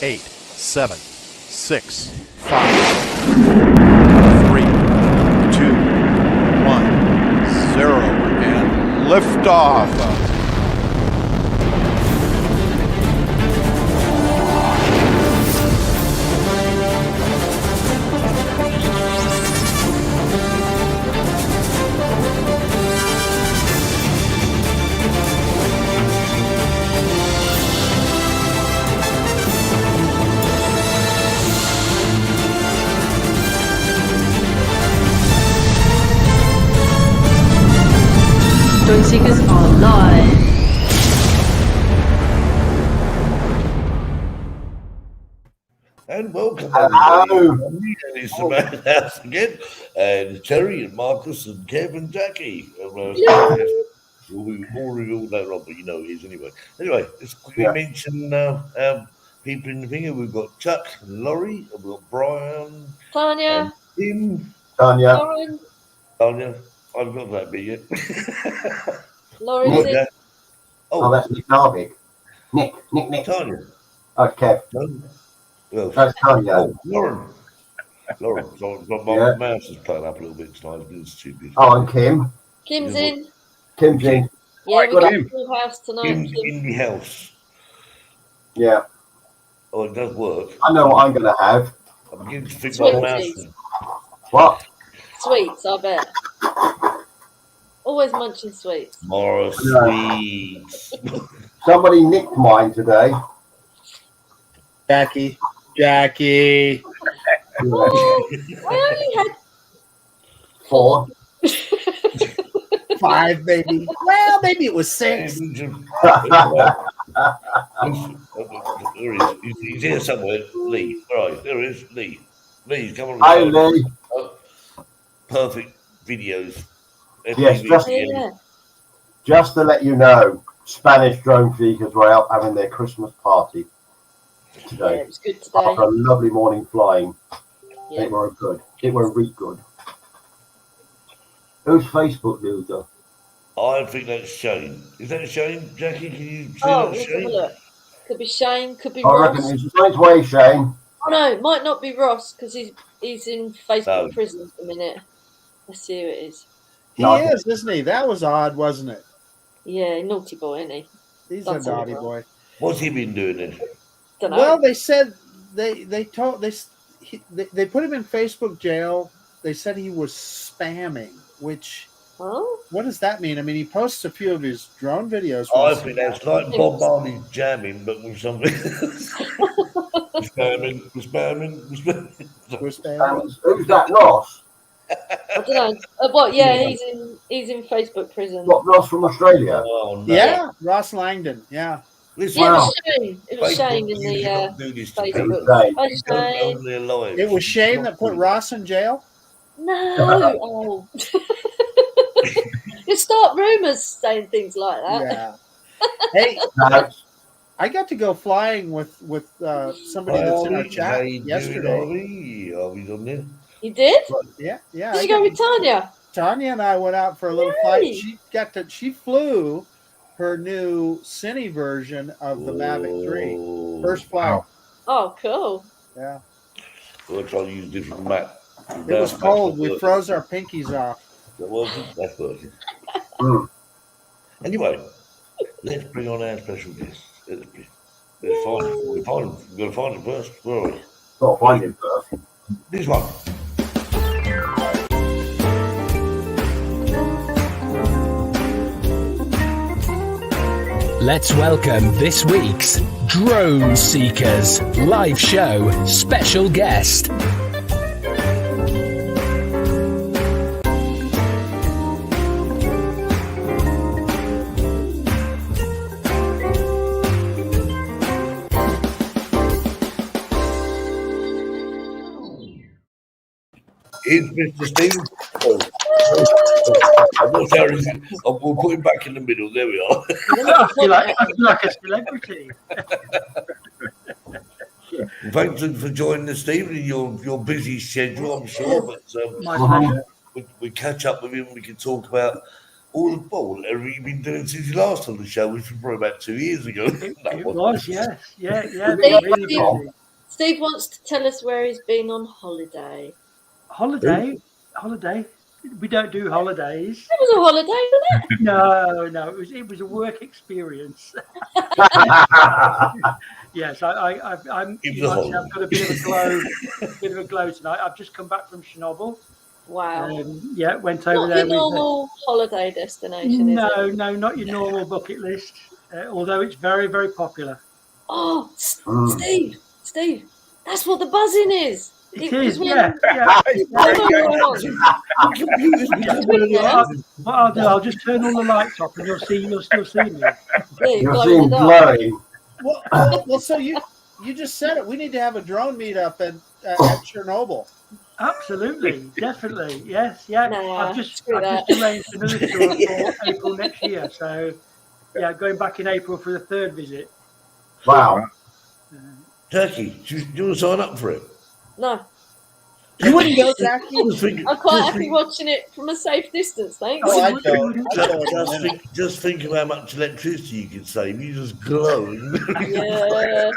8, 7, 6, 5, 3, 2, 1, 0, and liftoff. Joy Seekers are live. And welcome, hello. everybody. It's the Madhouse again, and Terry and Marcus and Kev and Jackie. We all revealed that, Rob, but you know it is anyway. Anyway, let's quickly mention people in the finger. We've got Chuck and Laurie, and we've got Brian, Tanya, and Tim, Tanya, Lauren, Tanya. I've got that bit yet. Lauren's in. oh, that's Nick Narvik. Nick. Tanya. Okay. Well, That's Tanya. oh, Lauren. So my mouse is playing up a little bit tonight. It's been stupid. Oh, and Kim. Kim's in. Kim's in. Yeah, we got a full house tonight. In the house. Yeah. Oh, it does work. I know what I'm going to have. I'm beginning to think my mouse. What? Sweets, I bet. Always munching sweets. More sweets. Somebody nicked mine today. Jackie. Oh, I only had 4. 5, maybe. Well, maybe it was 6. He's here somewhere. Lee. All right, there is Lee. Lee, come on. Hi, Lee. Perfect videos. Yes, just to let you know, Spanish drone seekers were out having their Christmas party today. Yeah, it was good today. After a lovely morning flying. Yeah. It were good. It were really good. Who's Facebook user? I think that's Shane. Is that Shane? Jackie, can you see Oh, that let's Shane? have a look. Could be Shane, could be I Ross. reckon it's on its way, Shane. Oh no, it might not be Ross because he's in Facebook No. prison at the minute. Let's see who it is. He is, isn't he? That was odd, wasn't it? Yeah, naughty boy, isn't he? He's That's a all naughty right. boy. What's he been doing then? Don't know. Well, they said they put him in Facebook jail. They said he was spamming, which oh, what does that mean? I mean, he posts a few of his drone videos. I think that's like Bob Marley jamming, but with something. spamming. Who's spamming? Who's that, Ross? I don't know. What? Yeah, he's in Facebook prison. What, Ross from Australia? Oh, no. Yeah, Ross Langdon. Yeah. Listen, Yeah, Wow. it was Shane in the Facebook. Right. Hi, Shane. Only alive. It was Shane that put Ross in jail. No. Oh. You start rumours saying things like that. Yeah. Hey, No. I got to go flying with somebody that's in our chat yesterday. Are we on there? You did? Yeah. Did you go with Tanya? Tanya and I went out for a little Yay. flight. She flew her new Cine version of the Mavic 3. First flight. Oh, cool. Yeah. We'll try to use a different map. It was cold. We froze our pinkies off. That working? That's working. Mm. Anyway, let's bring on our special guest. Let's find him. We've got to find him first. Where are we? Got to find him first. This one. Let's welcome this week's Drone Seekers live show special guest. Here's Mr. Stephen. We'll put him back in the middle. There we are. I feel like a celebrity. Thanks for joining us, Stephen, in your busy schedule, I'm sure. But My pleasure. we catch up with him. We can talk about everything you've been doing since you last on the show, which was probably about 2 years ago. It was, yes. Yeah. Steve, Really busy. Steve wants to tell us where he's been on holiday. Holiday. We don't do holidays. That was a holiday, wasn't it? No. It was a work experience. Yes, I'm. It was You a might say I've holiday. got a bit of a glow tonight. I've just come back from Chernobyl. Wow. Went over Not there your with. normal holiday destination, is it? No, not your normal bucket list. Although it's very, very popular. Oh, Steve, that's what the buzzing is. It was is, when- yeah. Hold on. What I'll do, I'll just turn all the lights off, and you'll still see me. Yeah, you're You'll glowing see in him the dark. glowing. Well, so you just said it. We need to have a drone meetup at Chernobyl. Absolutely, definitely, yes, yeah. Nah, I've just screw that. arranged another tour for April next year. So, yeah, going back in April for the third visit. Wow. Turkey, do you want to sign up for it? No, You wouldn't go, Jackie? I'm quite happy watching it from a safe distance, thanks. Oh, I don't. Just think of how much electricity you could save. You just glow. Yeah.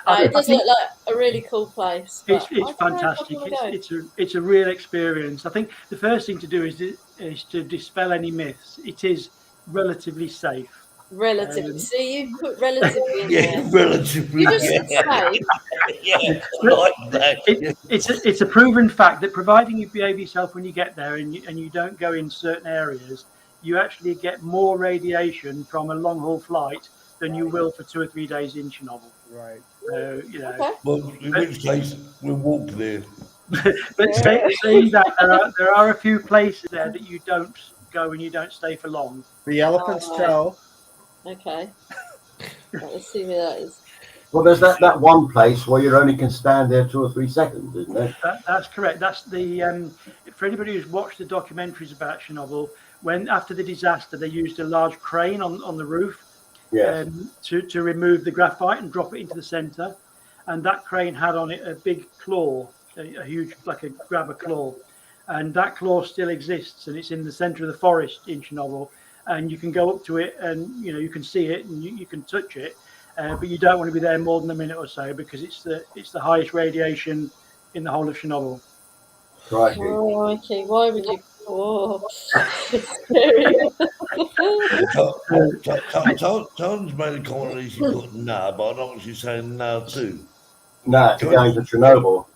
It does look like a really cool place. It's but I don't know if I fantastic. wanna go. It's a real experience. I think the first thing to do is to dispel any myths. It is relatively safe. Relatively. See, you put relatively in Yeah, there. relatively. You just say, Yeah, like that. It's a proven fact that providing you behave yourself when you get there and you don't go in certain areas, you actually get more radiation from a long haul flight than you will for 2 or 3 days in Chernobyl. Right. So okay. Well, in which case, we'll walk there. But saying that, there are a few places there that you don't go and you don't stay for long. The elephant's toe. Okay. Right, let's see where that is. Well, there's that one place where you only can stand there 2 or 3 seconds, isn't it? That's correct. That's the for anybody who's watched the documentaries about Chernobyl, when after the disaster they used a large crane on the roof Yes. to remove the graphite and drop it into the center, and that crane had on it a big claw, a huge, like a grabber claw, and that claw still exists, and it's in the center of the forest in Chernobyl, and you can go up to it and you can see it and you can touch it, but you don't want to be there more than a minute or so because it's the highest radiation in the whole of Chernobyl. Right. Oh, okay. Why would you? Oh, it's scary. Tom's made a comment that she put no, but I know what she's saying now too. No, to going to Chernobyl.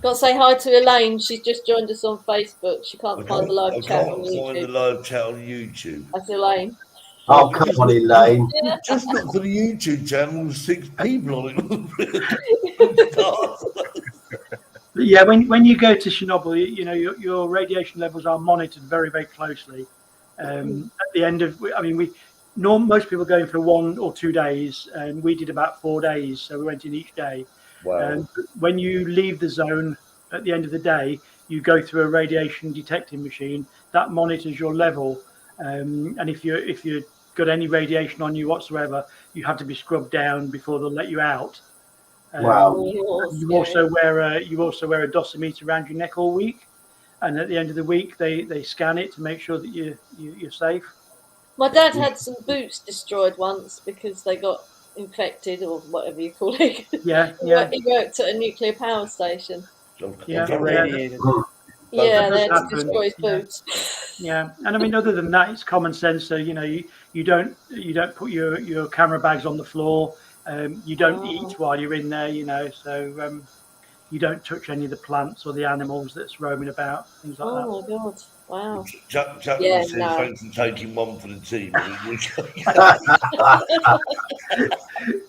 Got to say hi to Elaine. She's just joined us on Facebook. She can't find the live I chat can't on find the YouTube. live chat on YouTube. That's Elaine. Oh, come on, Elaine. Just look for the YouTube channel with 6 people on it. But yeah, when you go to Chernobyl, your radiation levels are monitored very, very closely. At the end of, most people go in for 1 or 2 days, and we did about 4 days, so we went in each day. Wow. When you leave the zone at the end of the day, you go through a radiation detecting machine that monitors your level, and if you've got any radiation on you whatsoever, you have to be scrubbed down before they'll let you out. Wow. You also wear a dosimeter around your neck all week, and at the end of the week they scan it to make sure that you're safe. My dad had some boots destroyed once because they got infected or whatever you call it. Yeah. He worked at a nuclear power station. Yeah. Irradiated. Yeah, they had to happen. destroy his boots. Yeah, and I mean, other than that, it's common sense. So you don't put your camera bags on the floor. You don't eat while you're in there. So you don't touch any of the plants or the animals that's roaming about. Things like that. Oh my god! Wow. Chuck Yeah, says no. thanks for taking one for the team.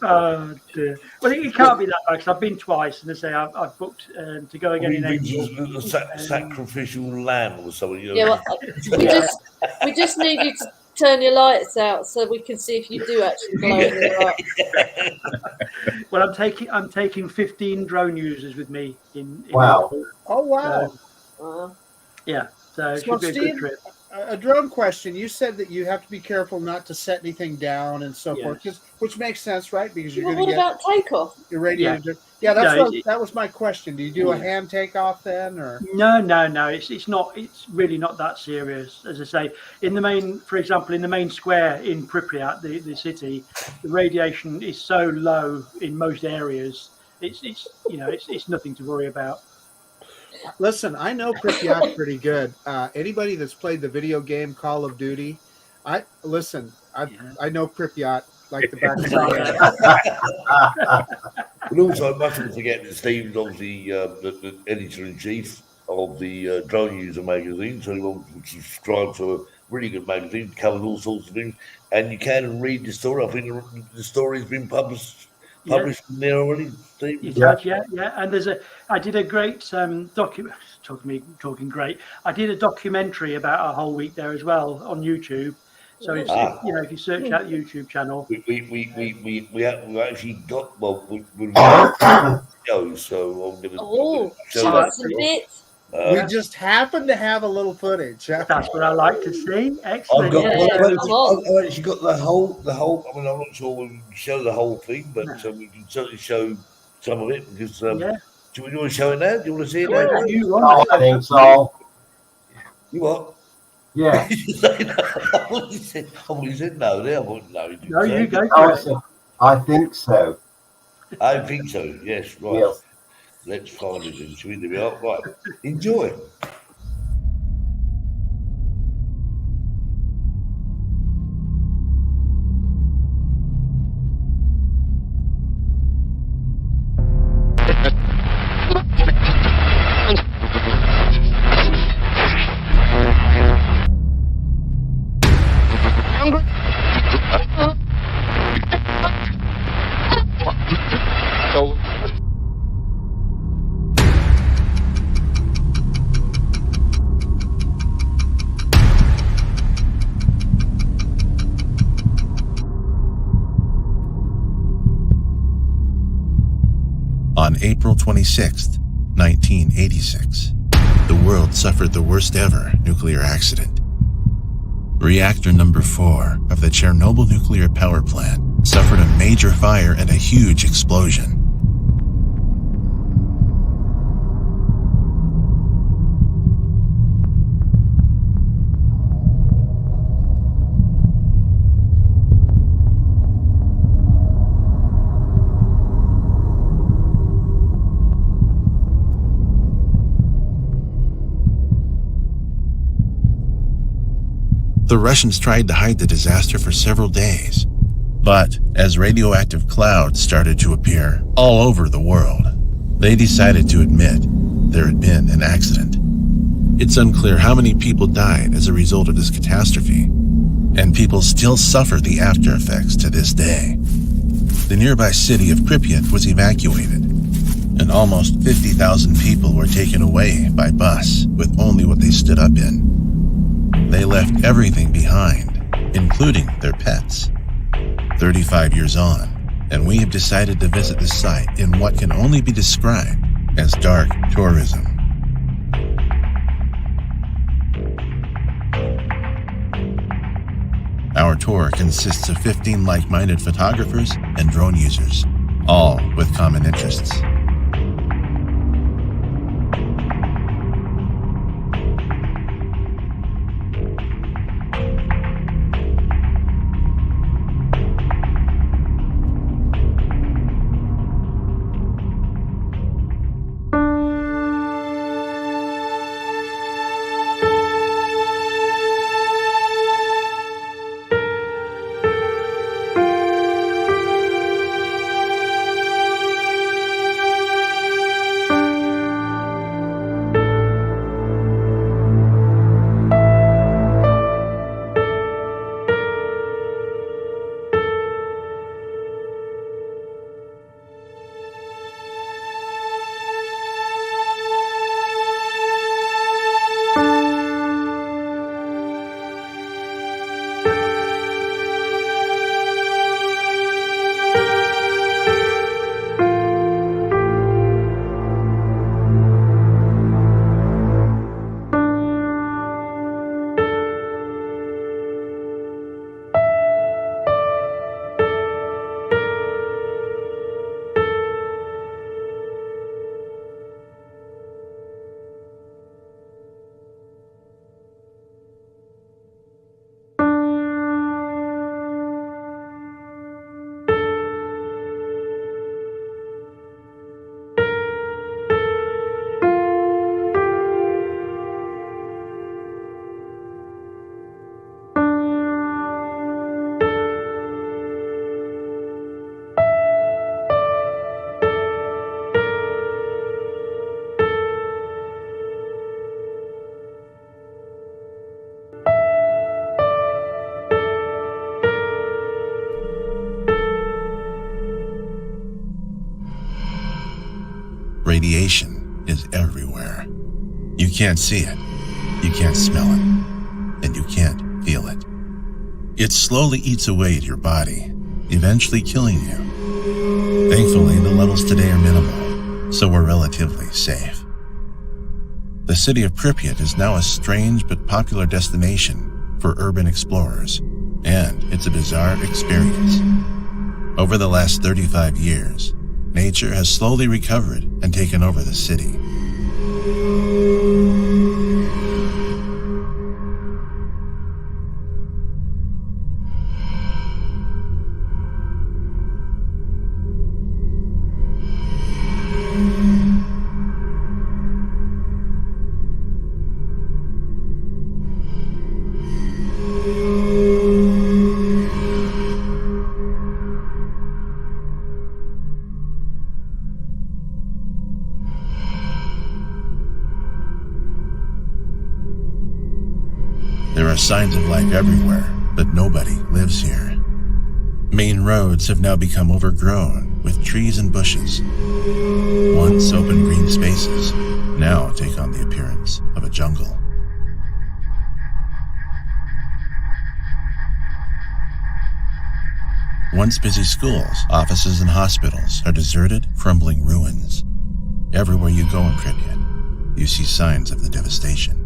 Oh dear. Well, it can't be that bad because I've been twice, and I say I've booked to go again in April. A sacrificial lamb or something. Yeah, well, we just need you to turn your lights out so we can see if you do actually glow in the dark. Well, I'm taking 15 drone users with me in Wow. April. Oh, wow. Wow. Yeah, so it Well, should be a good Steve, trip. a drone question. You said that you have to be careful not to set anything down and so forth, which makes sense, right? Because you're Well, going to what get about takeoff? irradiated. Yeah, that was my question. Do you do a Yeah. hand takeoff then, or No. It's not. It's really not that serious. As I say, in the main, for example, in the main square in Pripyat, the city, the radiation is so low in most areas. It's nothing to worry about. Listen, I know Pripyat pretty good. Anybody that's played the video game Call of Duty, I know Pripyat like the back of my hand. But also, I mustn't forget that Steve's obviously the editor in chief of the Drone User magazine, so you want to subscribe to a really good magazine, covers all sorts of things, and you can read the story. I think the story's been published in there already, Steve. Yeah. And I did a great document. Talking great. I did a documentary about our whole week there as well on YouTube. So if you search out YouTube channel, we actually got we shows, so I'm going to show us some bits. We just happen to have a little footage. That's what I like to see. Excellent. I've actually got the whole. I mean, I'm not sure we can show the whole thing, but we can certainly show some of it because. Do we want to show it now? Do you want to see it now? I think so. You what? Yeah. What you said? You said no there. No, you go. I think so. I think so. Yes, right. Yes. Let's find it in. Shall we? Right. Enjoy. On April 26, 1986, the world suffered the worst ever nuclear accident. Reactor number 4 of the Chernobyl nuclear power plant suffered a major fire and a huge explosion. The Russians tried to hide the disaster for several days, but as radioactive clouds started to appear all over the world, they decided to admit there had been an accident. It's unclear how many people died as a result of this catastrophe, and people still suffer the after effects to this day. The nearby city of Pripyat was evacuated, and almost 50,000 people were taken away by bus with only what they stood up in. They left everything behind, including their pets. 35 years on, and we have decided to visit the site in what can only be described as dark tourism. Our tour consists of 15 like-minded photographers and drone users, all with common interests. Radiation is everywhere. You can't see it, you can't smell it, and you can't feel it. It slowly eats away at your body, eventually killing you. Thankfully, the levels today are minimal, so we're relatively safe. The city of Pripyat is now a strange but popular destination for urban explorers, and it's a bizarre experience. Over the last 35 years, nature has slowly recovered and taken over the city. There are signs of life everywhere, but nobody lives here. Main roads have now become overgrown with trees and bushes. Once open green spaces now take on the appearance of a jungle. Once busy schools, offices, and hospitals are deserted, crumbling ruins. Everywhere you go in Pripyat, you see signs of the devastation.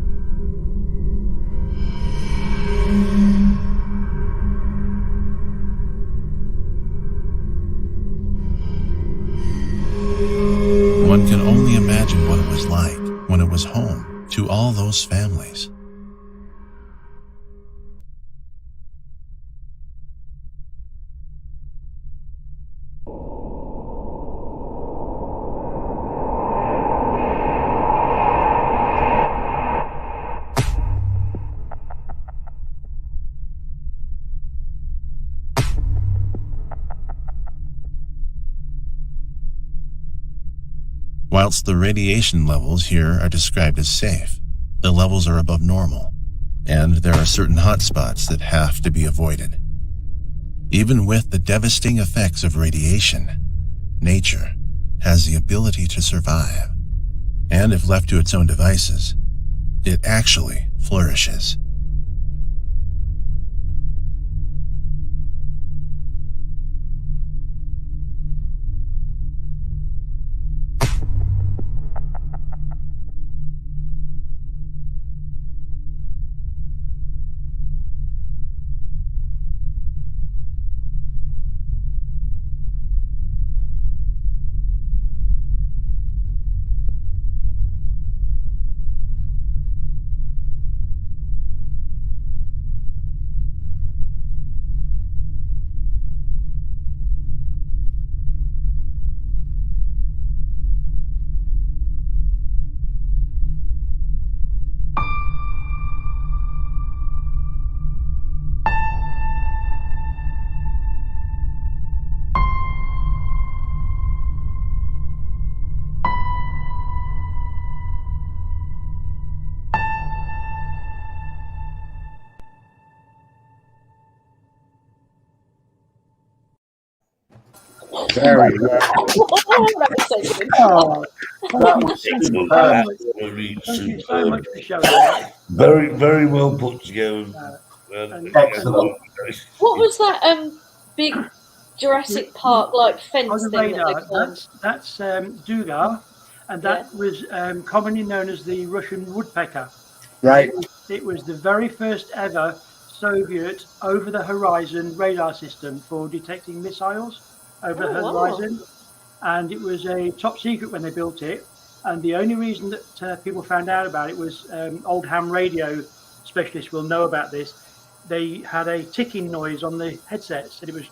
One can only imagine what it was like when it was home to all those families. Whilst the radiation levels here are described as safe, the levels are above normal, and there are certain hotspots that have to be avoided. Even with the devastating effects of radiation, nature has the ability to survive, and if left to its own devices, it actually flourishes. Very good. That was so good. Oh, That was thank you superb. Absolutely thank you so superb. much for showing that. Very, very well put together. Excellent. What was that big Jurassic Park like fence On the thing that radar, they called? that's Dugar, and that was commonly known as the Russian woodpecker. Right. It was the very first ever Soviet over-the-horizon radar system for detecting missiles over the horizon, and it was a top secret when they built it. And the only reason that people found out about it was old ham radio specialists will know about this. They had a ticking noise on the headsets, and it was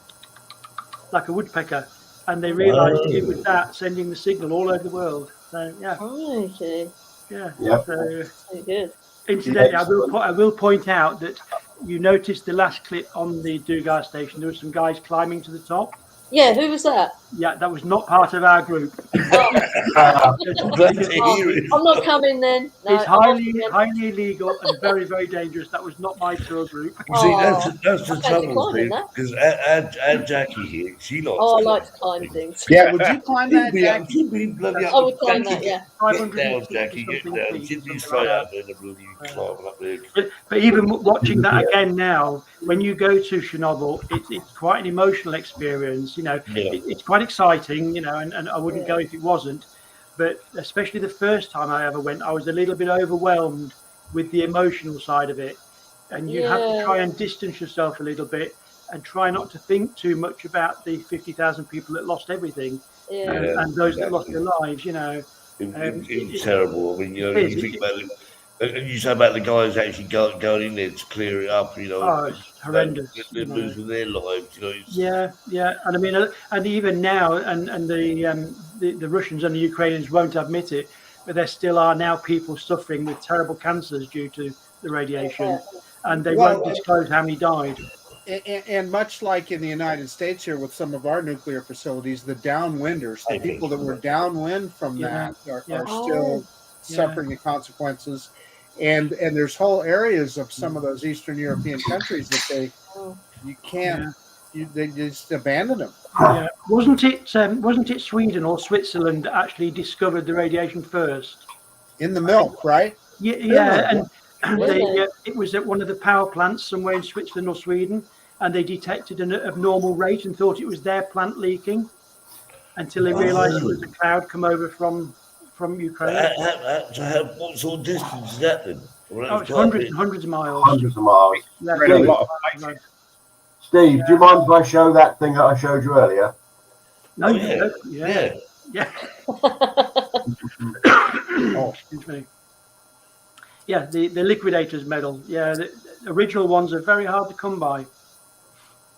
like a woodpecker, and they realised it was that sending the signal all over the world. So yeah, Okay. yeah. Yep. So, So good. incidentally, I will point out that you noticed the last clip on the Dugar station. There were some guys climbing to the top. Yeah, who was that? Yeah, that was not part of our group. Glad to hear it. I'm not coming then. No, It's highly illegal and very, very dangerous. That was not my tour group. See, that's the I fancy trouble, climbing Steve. that. Because our Jackie here, she likes. Oh, I like to climb things. Yeah, would you climb that, Jackie? She'd be bloody up. I would climb that, yeah. Get down, Jackie. Get down. She'd be straight up there and bloody climbing up there. But even watching that again now, when you go to Chernobyl, it's quite an emotional experience. You know, it's quite exciting. You know, and I wouldn't go if it wasn't. But especially the first time I ever went, I was a little bit overwhelmed with the emotional side of it. And you have to try and distance yourself a little bit and try not to think too much about the 50,000 people that lost everything and those that lost their lives, you know. It's terrible. I mean, you know, you think about it. And you say about the guys actually going in there to clear it up, you know. Oh, it's horrendous. They're losing their lives, you know. Yeah. And I mean, and even now, and the Russians and the Ukrainians won't admit it, but there still are now people suffering with terrible cancers due to the radiation, and they won't disclose how many died. And much like in the United States here with some of our nuclear facilities, the downwinders, the people that were downwind from that are still suffering the consequences. And there's whole areas of some of those Eastern European countries that they just abandon them. Yeah. Wasn't it Sweden or Switzerland that actually discovered the radiation first? In the milk, right? Yeah. And it was at one of the power plants somewhere in Switzerland or Sweden, and they detected an abnormal rate and thought it was their plant leaking until they realised it was a cloud come over from Ukraine. What sort of distance is that then? It's hundreds and hundreds of miles. Hundreds of miles. Yeah, Steve, do you mind if I show that thing that I showed you earlier? No, Yeah. Oh, excuse me. Yeah, the liquidators medal. Yeah, the original ones are very hard to come by.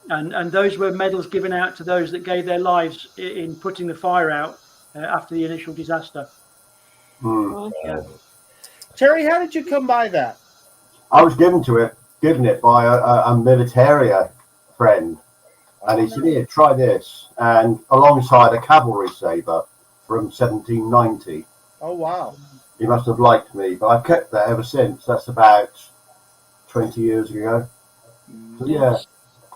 And those were medals given out to those that gave their lives in putting the fire out after the initial disaster. Yeah. Terry, how did you come by that? I was given it by a militaria friend, and he said, "Here, try this," and alongside a cavalry saber from 1790. Oh wow! He must have liked me, but I've kept that ever since. That's about 20 years ago. So, yeah,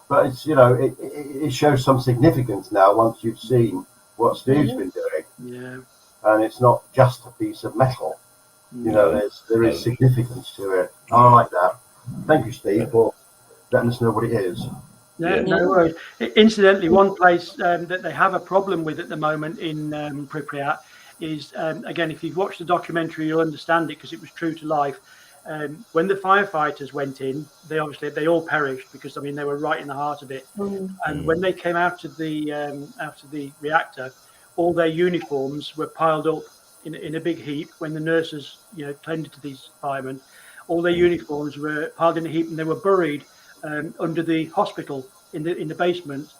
but it's it shows some significance now once you've seen what Steve's been doing. Yeah, and it's not just a piece of metal. You know, there is significance to it. I like that. Thank you, Steve, for letting us know what it is. Yeah, no worries. Incidentally, one place that they have a problem with at the moment in Pripyat is, again, if you've watched the documentary, you'll understand it because it was true to life. When the firefighters went in, they all perished because, I mean, they were right in the heart of it. And when they came out of the reactor, all their uniforms were piled up in a big heap. When the nurses, tended to these firemen, all their uniforms were piled in a heap, and they were buried under the hospital in the basement,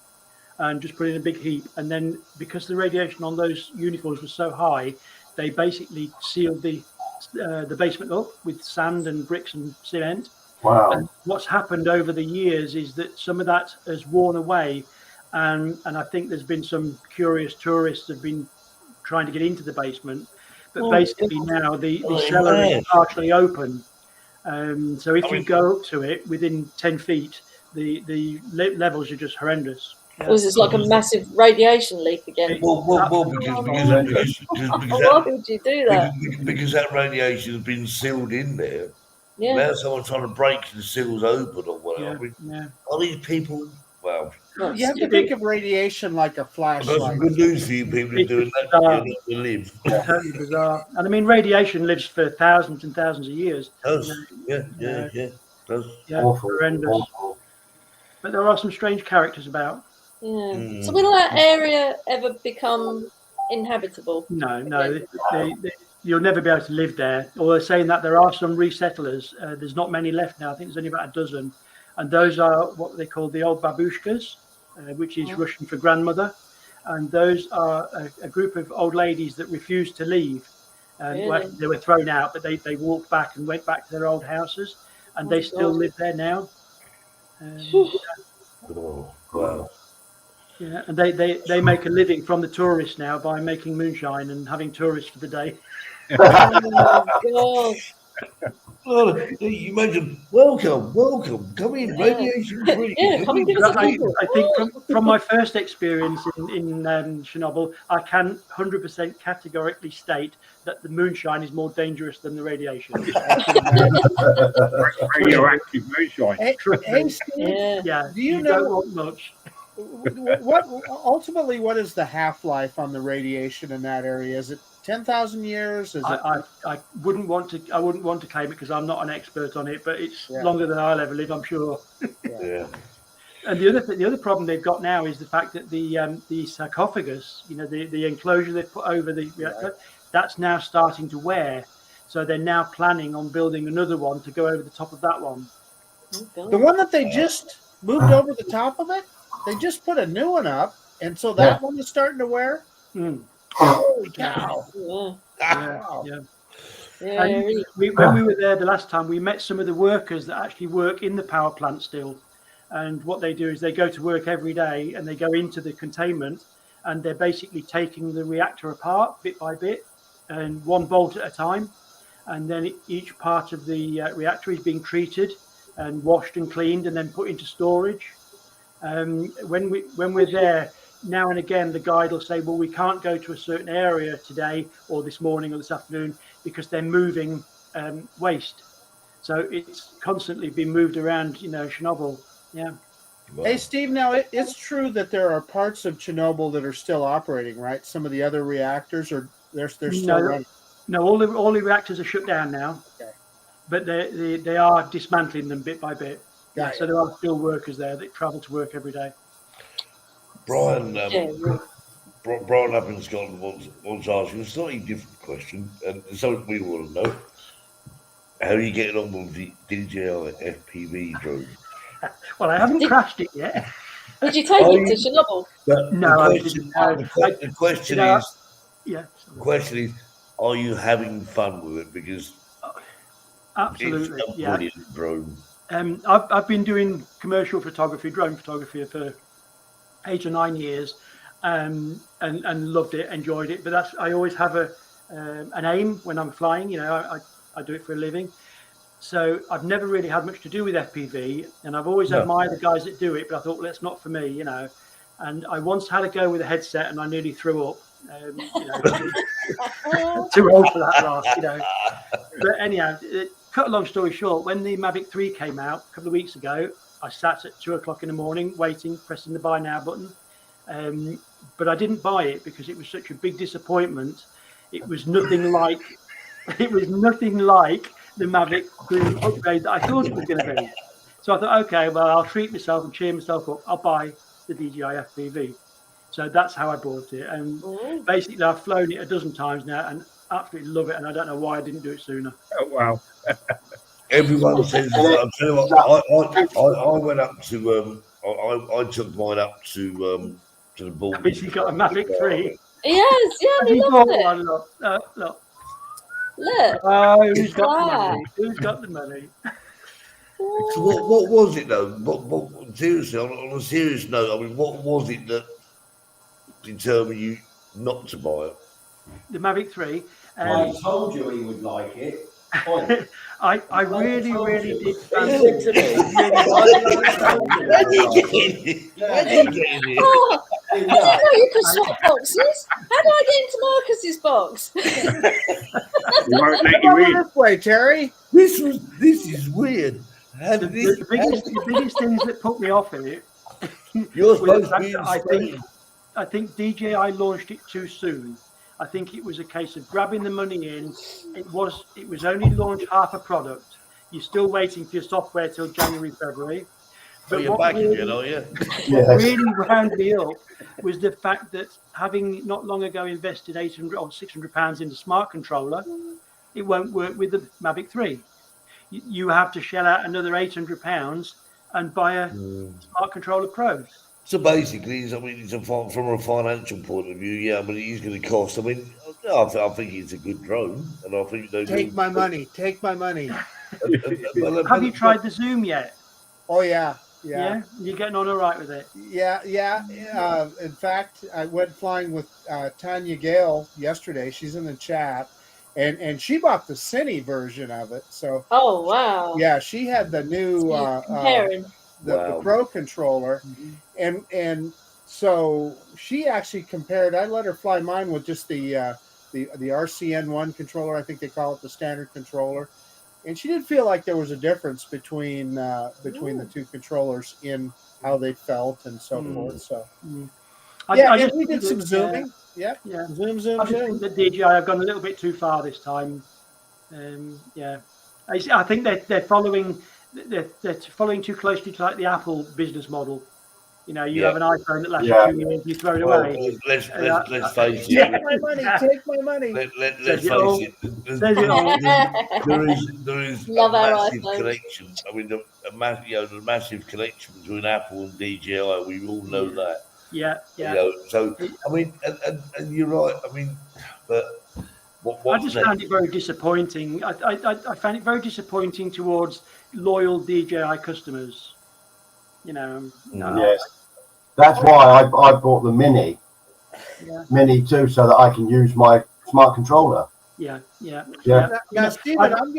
and just put in a big heap. And then, because the radiation on those uniforms was so high, they basically sealed the basement up with sand and bricks and cement. Wow! And what's happened over the years is that some of that has worn away, and I think there's been some curious tourists have been trying to get into the basement, but basically now the cellar is partially open. So if you go up to it within 10 feet, the levels are just horrendous. Was this like a massive radiation leak again? Well, because why would you do that? Because that radiation has been sealed in there. Yeah. Now someone's trying to break the seals open or whatever. Are these people? Well, you have to think of radiation like a flashlight. That's good news for you people doing that. You live. Totally bizarre. And I mean, radiation lives for thousands and thousands of years. Yeah. Awful, horrendous. awful. But there are some strange characters about. Yeah. So will that area ever become inhabitable? No. You'll never be able to live there. Although saying that, there are some resettlers. There's not many left now. I think there's only about a dozen. And those are what they call the old babushkas, which is Russian for grandmother. And those are a group of old ladies that refused to leave. Well, they were thrown out, but they walked back and went back to their old houses. And they still live there now. Oh, wow. Yeah, and they make a living from the tourists now by making moonshine and having tourists for the day. Oh, God. Well, you imagine, welcome, come in, Yeah. radiation free. Yeah, come and give us a I, sample. I think from my first experience in Chernobyl, I can 100% categorically state that the moonshine is more dangerous than the radiation. Radioactive moonshine. Hey, Steve, Yeah. Yeah, do you don't know want much. what ultimately what is the half-life on the radiation in that area? Is it 10,000 years? Is it I wouldn't want to claim it because I'm not an expert on it, but it's Yeah. longer than I'll ever live, I'm sure. Yeah. And the other problem they've got now is the fact that the sarcophagus, the enclosure they put over the reactor, that's now starting to wear. So they're now planning on building another one to go over the top of that one. Oh, God. the one that they just moved over the top of it? They just put a new one up, and so that one is starting to wear. Mm. Holy cow! Yeah. Yeah. Yeah, And really. when we were there the last time, we met some of the workers that actually work in the power plant still. And what they do is they go to work every day and they go into the containment and they're basically taking the reactor apart bit by bit and one bolt at a time. And then each part of the reactor is being treated and washed and cleaned and then put into storage. When we're there, now and again, the guide will say, well, we can't go to a certain area today or this morning or this afternoon because they're moving waste. So it's constantly being moved around, Chernobyl. Yeah. Hey, Steve, now it's true that there are parts of Chernobyl that are still operating, right? Some of the other reactors are they're still running. No, all the reactors are shut down now. Okay. But they are dismantling them bit by bit. Yeah, Got so there are still workers there that travel to work every day. Brian, Yeah. Brian up in Scotland wants to ask you a slightly different question, and something we want to know. How are you getting on with the DJI FPV drone? Well, I haven't crashed it yet. Did you take it to Chernobyl? No, I didn't. The question Yeah. is, Yeah, are you having fun with it? Because absolutely. it's a Yeah. brilliant drone. I've been doing commercial photography, drone photography for 8 or 9 years, and loved it, enjoyed it. But I always have an aim when I'm flying. I do it for a living. So I've never really had much to do with FPV, and I've always admired the guys that do it. But I thought, well, it's not for me, And I once had a go with a headset, and I nearly threw up. Too old for that last, But anyhow, cut a long story short, when the Mavic 3 came out a couple of weeks ago, I sat at 2:00 in the morning waiting, pressing the buy now button. But I didn't buy it because it was such a big disappointment. It was nothing like the Mavic 3 upgrade that I thought it was going to be. So I thought, okay, well, I'll treat myself and cheer myself up. I'll buy the DJI FPV. So that's how I bought it. And basically, I've flown it a dozen times now and absolutely love it. And I don't know why I didn't do it sooner. Oh, wow. Everyone says, I'll tell you what, I went up to, I took mine up to the ball. He's got a Mavic 3. He has, yeah, he loves it. Look. Look. Oh, who's got the money? Who's got the money? So what was it though? What seriously, on a serious note, I mean, what was it that determined you not to buy it? The Mavic 3. I told you he would like it. I really did fancy Listen to me. I didn't know you could swap boxes. How do I get into Marcus's box? We won't let Come you on in. this way, Terry. This is weird. The biggest things that put me off it You're was supposed the to be fact that in Spain. I think DJI launched it too soon. I think it was a case of grabbing the money in. It was only launched half a product. You're still waiting for your software till January, February. But you're back again, are you? What really wound me up was the fact that having not long ago invested £800 or £600 in the smart controller, it won't work with the Mavic 3. You have to shell out another £800 and buy a smart controller Pro. So basically, I mean, from a financial point of view, yeah, I mean, it is going to cost. I mean, I think it's a good drone, and I think they Take my money. Take my money. Have you tried the Zoom yet? Oh yeah. Yeah. You're getting on all right with it. Yeah. In fact, I went flying with Tanya Gale yesterday. She's in the chat, and she bought the Cine version of it. So Oh wow. yeah, she had the new So you're comparing. the Wow. Pro controller, and so she actually compared. I let her fly mine with just the RCN1 controller. I think they call it the standard controller, and she did feel like there was a difference between the two controllers in how they felt and so forth. So and we did some zooming. Zoom. I just think that DJI have gone a little bit too far this time. I think they're following too closely to like the Apple business model. You know, you have an iPhone that lasts you 2 years, you throw it away. Let's face it. Take my money. Take my money. Let's face it. There is Love a our massive iPhones. connection. I mean, the massive connection between Apple and DJI. We all know that. Yeah. You know, so I mean, and you're right. I mean, but I just found it very disappointing. I found it very disappointing towards loyal DJI customers. You know. Yes, that's why I bought the Mini too, so that I can use my smart controller. Yeah. Now, Stephen, I'm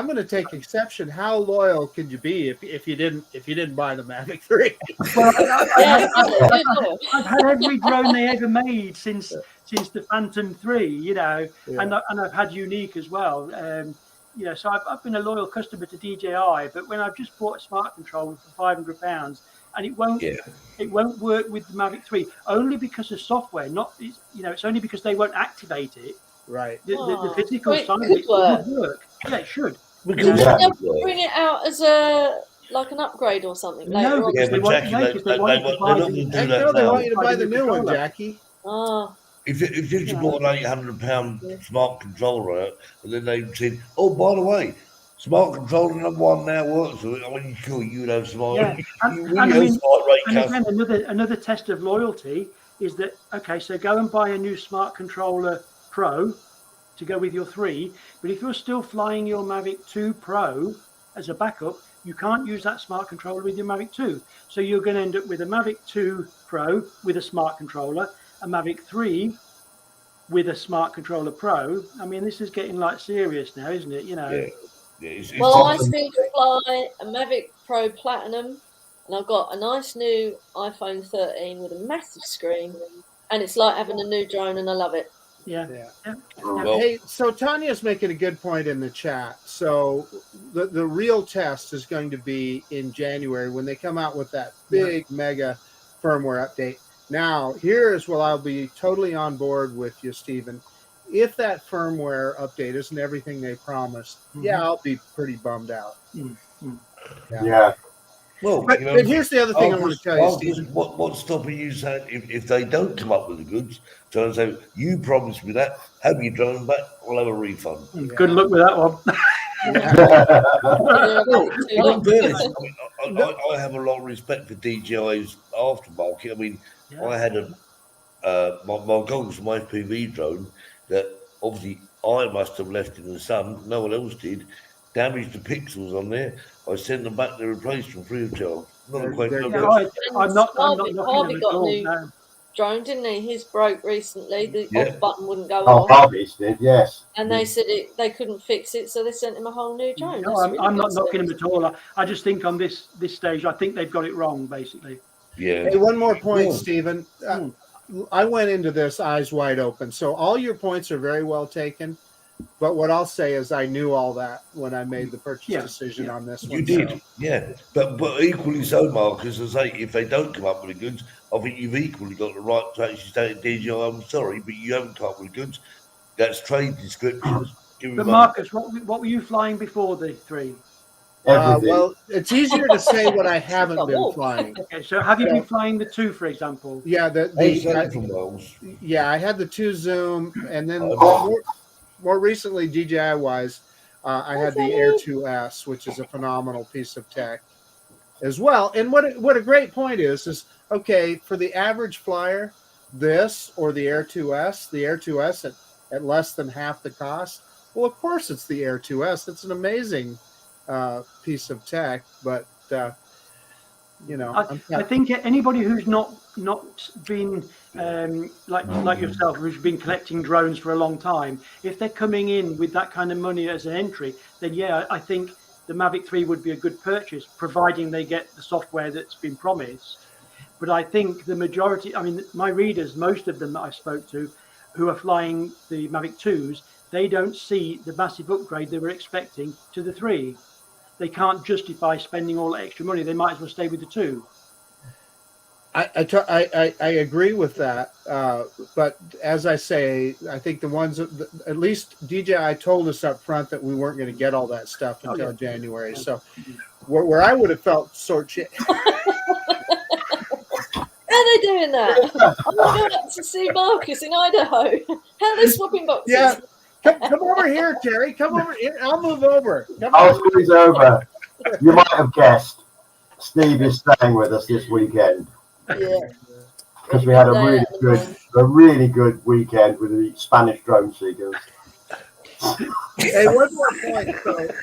gonna take exception. How loyal could you be if you didn't buy the Mavic 3? Well, I've had every drone they ever made since the Phantom 3, you know, and I've had Unique as well. You know, so I've been a loyal customer to DJI, but when I've just bought a smart controller for £500 and it won't work with the Mavic 3 only because of software, it's only because they won't activate it. Right. The physical Well, it side of could it work. would work. Yeah, it should. Bring it out as like an upgrade or something later on. Yeah, but Jackie, they're not going to do that now. They want you to buy the new one, Jackie. If you bought an £800 smart controller out, and then they said, "Oh, by the way, smart controller number 1 now works with it," I mean, sure, you'd have smart. Yeah. And again, another test of loyalty is that so go and buy a new smart controller Pro to go with your 3, but if you're still flying your Mavic 2 Pro as a backup, you can't use that smart controller with your Mavic 2. So you're going to end up with a Mavic 2 Pro with a smart controller, a Mavic 3 with a smart controller Pro. I mean, this is getting like serious now, isn't it? You know. Well, I still fly a Mavic Pro Platinum, and I've got a nice new iPhone 13 with a massive screen, and it's like having a new drone, and I love it. Yeah. Hey, so Tanya's making a good point in the chat. So the real test is going to be in January when they come out with that big mega firmware update. Now, here's where I'll be totally on board with you, Stephen. If that firmware update isn't everything they promised, I'll be pretty bummed out. Yeah. Well, but here's the other thing I want to tell you, Stephen. What's stopping you saying if they don't come up with the goods, trying to say, "You promised me that, have your drone back, I'll have a refund." Good luck with that one. I have a lot of respect for DJI's aftermarket. I mean, I had my goggles, my FPV drone that obviously I must have left in the sun. No one else did. Damaged the pixels on there. I sent them back to replace them free of charge. I'm not Harvey got a new drone, didn't he? His broke recently. The off button wouldn't go off. Harvey's did, yes. And they said they couldn't fix it, so they sent him a whole new drone. No, I'm not knocking him at all. I just think on this stage, I think they've got it wrong, basically. Yeah. Hey, one more point, Stephen. I went into this eyes wide open, so all your points are very well taken. But what I'll say is I knew all that when I made the purchase decision on this one. You did, But equally so, Mark, as I say, if they don't come up with the goods, I think you've equally got the right to actually say to DJI, "I'm sorry, but you haven't come up with the goods." That's trade descriptions. But Marcus, what were you flying before the 3? Well, it's easier to say what I haven't been flying. Okay, so have you been flying the 2, for example? Yeah, I had the 2 Zoom, and then more recently, DJI-wise, I had the Air 2S, which is a phenomenal piece of tech as well. And what a great point is okay, for the average flyer, this or the Air 2S at less than half the cost. Well, of course, it's the Air 2S. It's an amazing piece of tech, but You know, I think anybody who's not been like yourself, who's been collecting drones for a long time, if they're coming in with that kind of money as an entry, then yeah, I think the Mavic 3 would be a good purchase, providing they get the software that's been promised. But I think the majority, I mean, my readers, most of them that I spoke to, who are flying the Mavic 2s, they don't see the massive upgrade they were expecting to the 3. They can't justify spending all that extra money. They might as well stay with the 2. I agree with that, but as I say, I think the ones at least DJI told us up front that we weren't going to get all that stuff until January. So where I would have felt sort shit. How are they doing that? I'm going up to see Marcus in Idaho. How are they swapping boxes? Yeah, come over here, Terry. Come over here. I'll move over. I'll squeeze over. You might have guessed, Steve is staying with us this weekend. Yeah. Because we had a really good weekend with the Spanish drone seekers. Hey, one more point.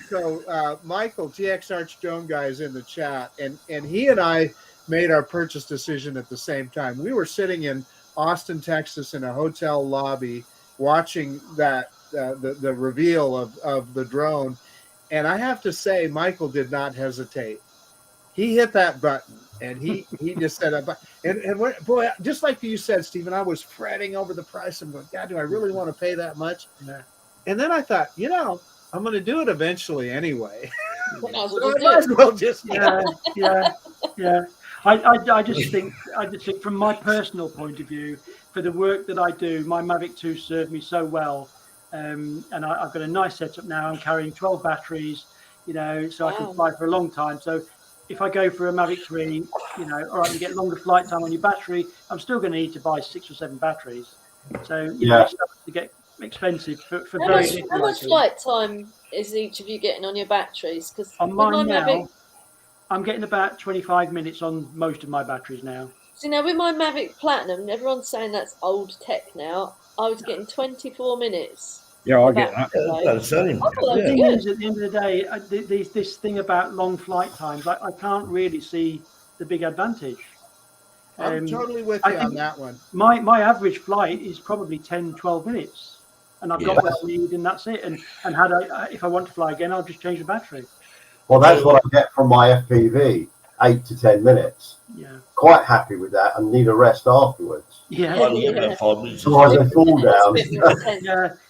So Michael, TX Arch Drone Guy, is in the chat, and he and I made our purchase decision at the same time. We were sitting in Austin, Texas, in a hotel lobby, watching that the reveal of the drone, and I have to say, Michael did not hesitate. He hit that button, and he just said, and boy, just like you said, Stephen, I was fretting over the price. I'm going, God, do I really want to pay that much? Yeah. And then I thought, I'm going to do it eventually anyway. So I might as well just yeah. I just think from my personal point of view, for the work that I do, my Mavic 2 served me so well, and I've got a nice setup now. I'm carrying 12 batteries, so I can fly for a long time. So if I go for a Mavic 3, all right, you get longer flight time on your battery, I'm still going to need to buy 6 or 7 batteries. So it starts to get expensive for very little. How much flight time is each of you getting on your batteries? Because on mine now, I'm getting about 25 minutes on most of my batteries now. See, now with my Mavic Platinum, everyone's saying that's old tech now. I was getting 24 minutes. Yeah, I get that. That's the same. The thing is, at the end of the day, this thing about long flight times, I can't really see the big advantage. I'm totally with you on that one. My average flight is probably 10, 12 minutes, and I've got what I need, and that's it. And if I want to fly again, I'll just change the battery. Well, that's what I get from my FPV, 8 to 10 minutes. Yeah. Quite happy with that, and need a rest afterwards. Yeah. Otherwise I fall down.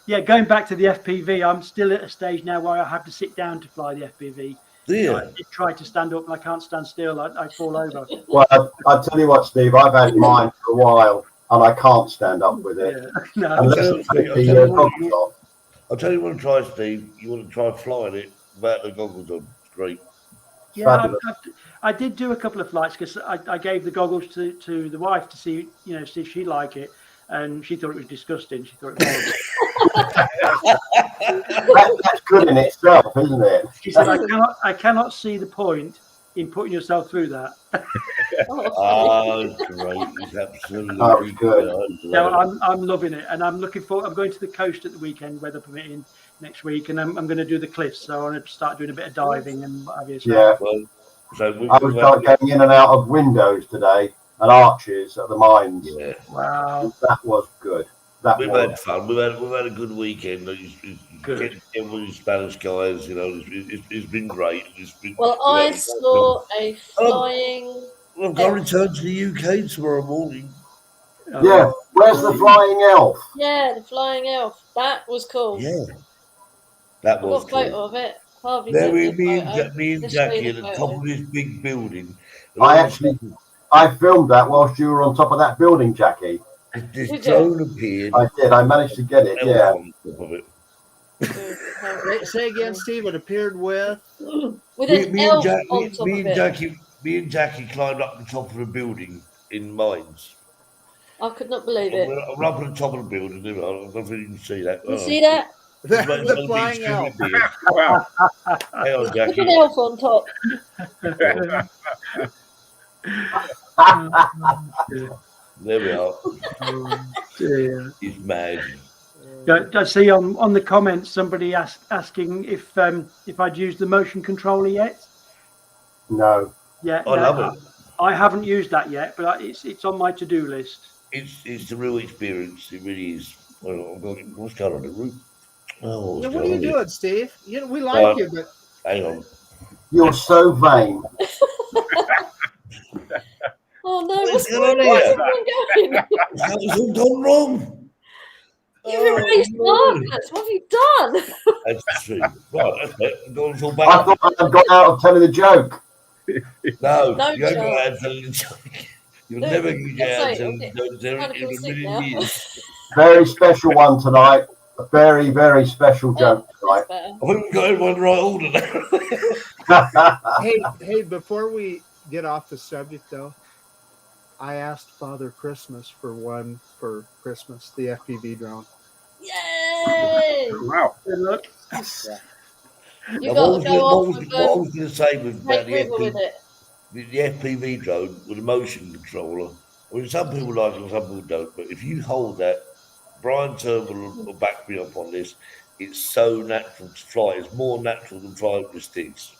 Yeah, going back to the FPV, I'm still at a stage now where I have to sit down to fly the FPV. I did try to stand up, and I can't stand still. I fall over. Well, I'll tell you what, Steve, I've had mine for a while, and I can't stand up with it. Yeah. I'll tell you what to try, Steve. You want to try flying it without the goggles on. It's great. Yeah, I did do a couple of flights because I gave the goggles to the wife to see if she'd like it, and she thought it was disgusting. She thought it was horrible. That's good in itself, isn't it? She said, I cannot see the point in putting yourself through that. Oh, great. It's absolutely good. No, I'm loving it, and I'm looking forward. I'm going to the coast at the weekend, weather permitting, next week, and I'm going to do the cliffs, so I want to start doing a bit of diving and what have you. Yeah. I was going in and out of windows today and arches at the mines. Yeah. Wow. That was good. We've had fun. We've had a good weekend. Getting in with the Spanish guys, it's been great. I saw a flying. I've got to return to the UK tomorrow morning. Yeah, where's the flying elf? Yeah, the flying elf. That was cool. Yeah, that was cool. I've got a photo of it. Me and Jackie at the top of this big building. I filmed that whilst you were on top of that building, Jackie. This drone appeared. I did. I managed to get it. Yeah. On top of it. Say again, Steve. It appeared with an elf on top of it. Me and Jackie climbed up the top of the building in mines. I could not believe it. We're up on the top of the building. I don't know if you can see that. You see that? The flying elf. Wow. Hang on, Jackie. Look an elf on top. There we are. He's mad. I see on the comments somebody asking if I'd used the motion controller yet. No. Yeah. I love it. I haven't used that yet, but it's on my to-do list. It's a real experience. It really is. Well, what's going on the roof? Oh, Yeah, what's what are going you on here? doing, Steve? We like you, but Hang on. You're so vain. Oh no, What's what's going going on on? here? What's going? It's all gone wrong. You've Oh, erased no. markers. What have you done? That's true. Right, that's it. Go and fall I back. thought I'd got out of telling the joke. No, No you ain't got chance. out of telling the joke. You'll Look, never get out of that's telling the it. joke there Kind of in feel a sick million now. years. Very special one tonight. A very, very special joke That's better. I think we've got everyone in the right order now. hey, before we get off the subject, though, I asked Father Christmas for one for Christmas, the FPV drone. Yay! Wow. Good luck. You got to go off with what I was going to say about Snake the River with it. the FPV drone with a motion controller. I mean, some people like it and some people don't. But if you hold that, Brian Turnbull will back me up on this. It's so natural to fly. It's more natural than flying with sticks.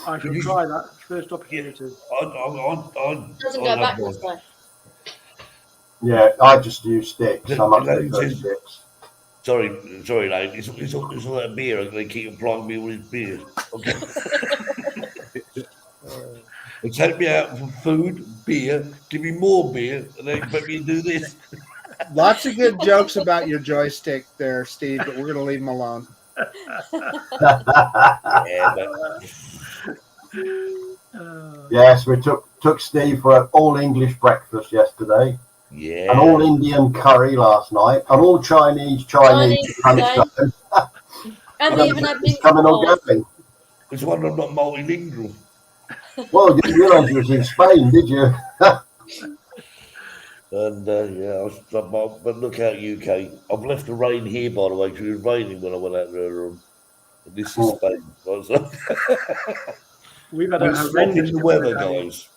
I shall try that first opportunity. Doesn't go backwards though. Yeah, I just use sticks. I much Lane prefer says- sticks. Sorry, Lane. It's all that beer. And they keep applying me all this beer. Okay. They take me out for food, beer, give me more beer, and then expect me to do this. Lots of good jokes about your joystick there, Steve, but we're going to leave them alone. Yeah, but Yes, we took Steve for an all English breakfast yesterday, yeah, an all Indian curry last night, an all Chinese Chinese punch. And we even had mince coming or pies. going. it's one I'm not multilingual. Well, you didn't realise you was in Spain, did you? And but look out, UK. I've left the rain here, by the way, because it was raining when I went out there. And this is Spain. We've had We're a stopping horrendous the weather, couple of days.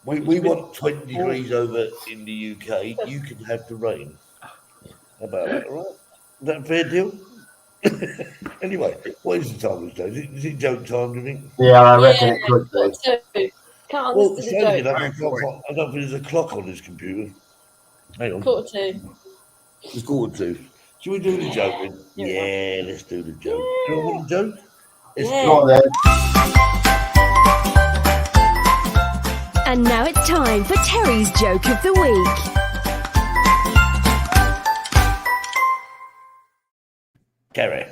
guys. We want 20 degrees over in the UK. You can have the rain. How about that, all right? Is that a fair deal? Anyway, what is the time today? Is it joke time, do you think? Yeah, I reckon it could be. Can't Well, understand strangely the enough, joke. I don't think there's a clock on this computer. Hang on. 2:45. It's 2:45. Should we do the joke then? Yeah, let's do the joke. Do you want the joke? Let's Yeah. do Go on then. And now it's time for Terry's Joke of the Week. Terry.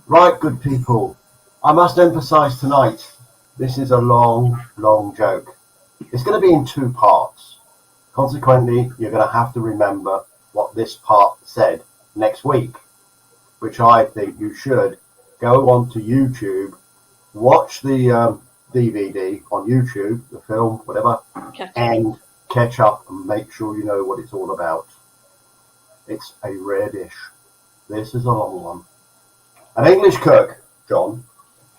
Right, good people. I must emphasise tonight, this is a long, long joke. It's going to be in two parts. Consequently, you're going to have to remember what this part said next week, which I think you should go onto YouTube, watch the DVD on YouTube, the film, whatever, and catch up and make sure you know what it's all about. It's a rare dish. This is a long one. An English cook, John,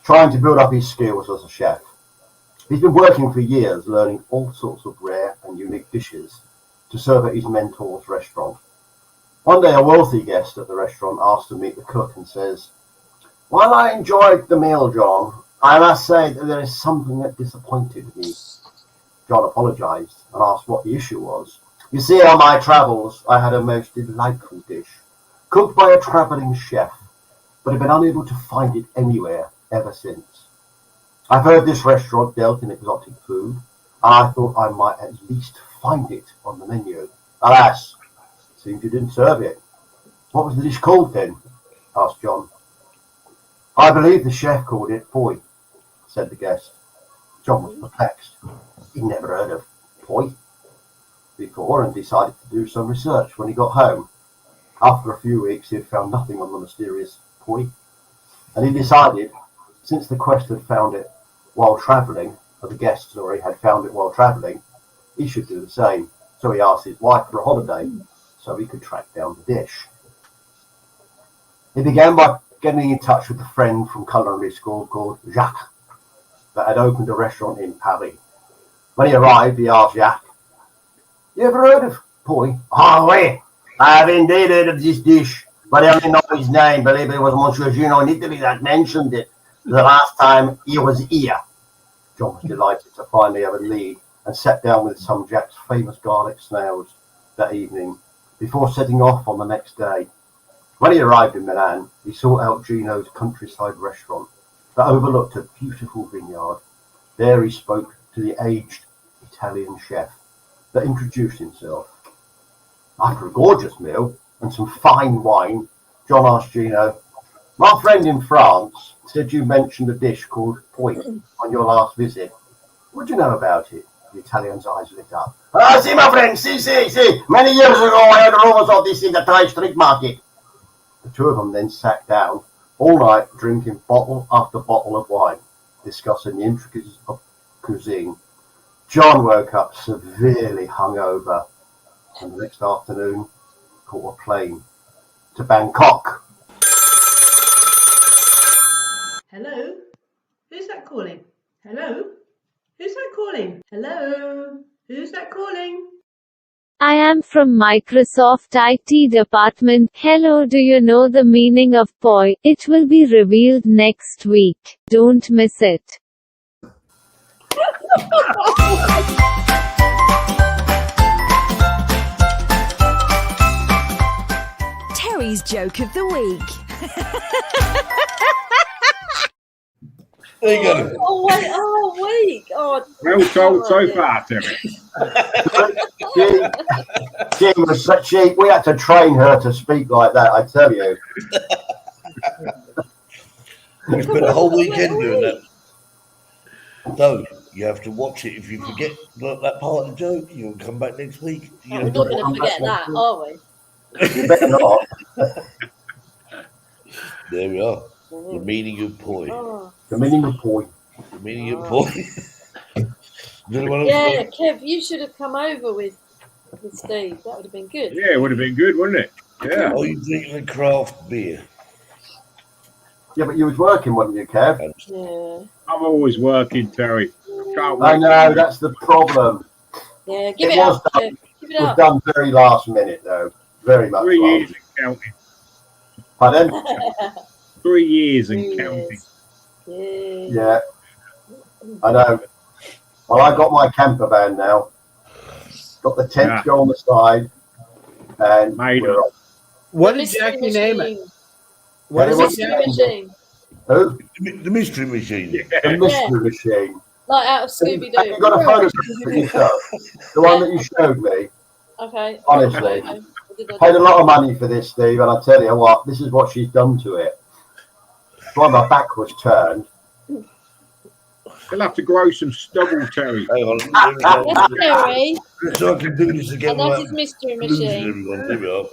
trying to build up his skills as a chef. He's been working for years learning all sorts of rare and unique dishes to serve at his mentor's restaurant. One day a wealthy guest at the restaurant asked to meet the cook and says, "While I enjoyed the meal, John, I must say that there is something that disappointed me." John apologised and asked what the issue was. "You see, on my travels, I had a most delightful dish, cooked by a travelling chef, but have been unable to find it anywhere ever since. I've heard this restaurant dealt in exotic food, and I thought I might at least find it on the menu. Alas, it seems you didn't serve it. What was the dish called then?" asked John. "I believe the chef called it poi," said the guest. John was perplexed. He'd never heard of poi before and decided to do some research when he got home. After a few weeks, he had found nothing on the mysterious poi, and he decided, since the quest had found it while travelling, or the guest, had found it while travelling, he should do the same. So he asked his wife for a holiday so he could track down the dish. He began by getting in touch with a friend from culinary school called Jacques that had opened a restaurant in Paris. When he arrived, he asked Jacques, "You ever heard of poi?" "Ah, oui, I have indeed heard of this dish, but I only know his name. Believe it was Monsieur Gino in Italy that mentioned it the last time he was here." John was delighted to finally have a lead and sat down with some of Jack's famous garlic snails that evening before setting off on the next day. When he arrived in Milan, he sought out Gino's countryside restaurant that overlooked a beautiful vineyard. There he spoke to the aged Italian chef that introduced himself. After a gorgeous meal and some fine wine, John asked Gino, "My friend in France said you mentioned a dish called poi on your last visit. What do you know about it?" The Italian's eyes lit up. "Ah, see, my friend, see. Many years ago, I heard rumors of this in the Thai street market." The two of them then sat down all night, drinking bottle after bottle of wine, discussing the intricacies of cuisine. John woke up severely hungover, and the next afternoon caught a plane to Bangkok. Hello? Who's that calling? Hello? Who's that calling? Hello? Who's that calling? I am from Microsoft IT department. Hello, do you know the meaning of poi? It will be revealed next week. Don't miss it. Terry's joke of the week. There you go. Oh, wait, oh, week. Oh, Well told so far, Terry. She was such cheap. We had to train her to speak like that, I tell you. We spent a whole weekend doing that. So you have to watch it. If you forget that part of the joke, you'll come back next week. we're not going to forget that, are we? You better not. There we are. The meaning of poi. Oh. The meaning of poi. The meaning of poi. Yeah, Kev, you should have come over with Steve. That would have been good. Yeah, it would have been good, wouldn't it? Yeah. Oh, you drinking a craft beer? Yeah, but you was working, wasn't you, Kev? Yeah. I'm always working, Terry. Can't I wait. know, that's the problem. Yeah, give it up, Kev. Give it It was up. done very last minute, though. Very much 3 last. years and counting. Pardon? 3 years and counting. Yeah. I know. Well, I got my camper van now. Got the tent Yeah. to go on the side. And Made we're it. off. What did Mystery Jackie name it? machine. What The is Mystery it? machine. Who? The mystery machine. The mystery machine. Like out of Scooby Have you got a Doo. photograph of yourself? The one that you showed me. Okay. Honestly. Okay. Paid a lot of money for this, Steve, and I tell you what, this is what she's done to it. Why my back was turned. He'll have to grow some stubble, Terry. Hang on. Yes, Terry. So I can do this again. And that without is mystery losing machine. everyone. There we are.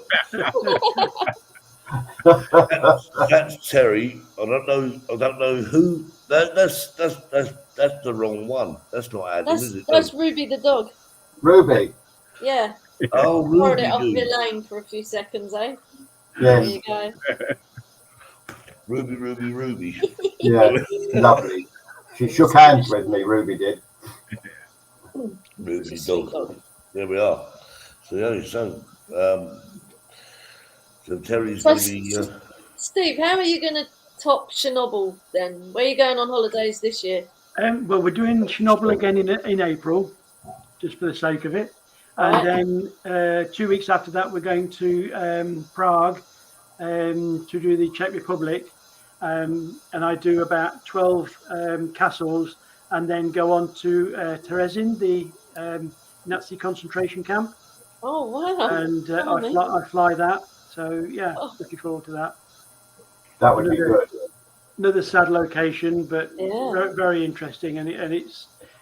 That's Terry. I don't know who. That's the wrong one. That's not Adam, is it? That's Ruby the dog. Ruby. Yeah. Oh, Borrowed Ruby. it off Dude. Elaine for a few seconds, eh? There Yes. you go. Ruby. Yeah. Lovely. She shook hands with me, Ruby did. Ruby dog. There we are. So Terry's So, going to be. Steve, how are you going to top Chernobyl then? Where are you going on holidays this year? Well, we're doing Chernobyl again in April, just for the sake of it. And then 2 weeks after that, we're going to Prague to do the Czech Republic. And I do about 12 castles and then go on to Terezin, the Nazi concentration camp. Oh, wow. And Oh, I fly that. So, yeah, looking forward to that. That would be good. Another sad location, but Yeah. very, very interesting. And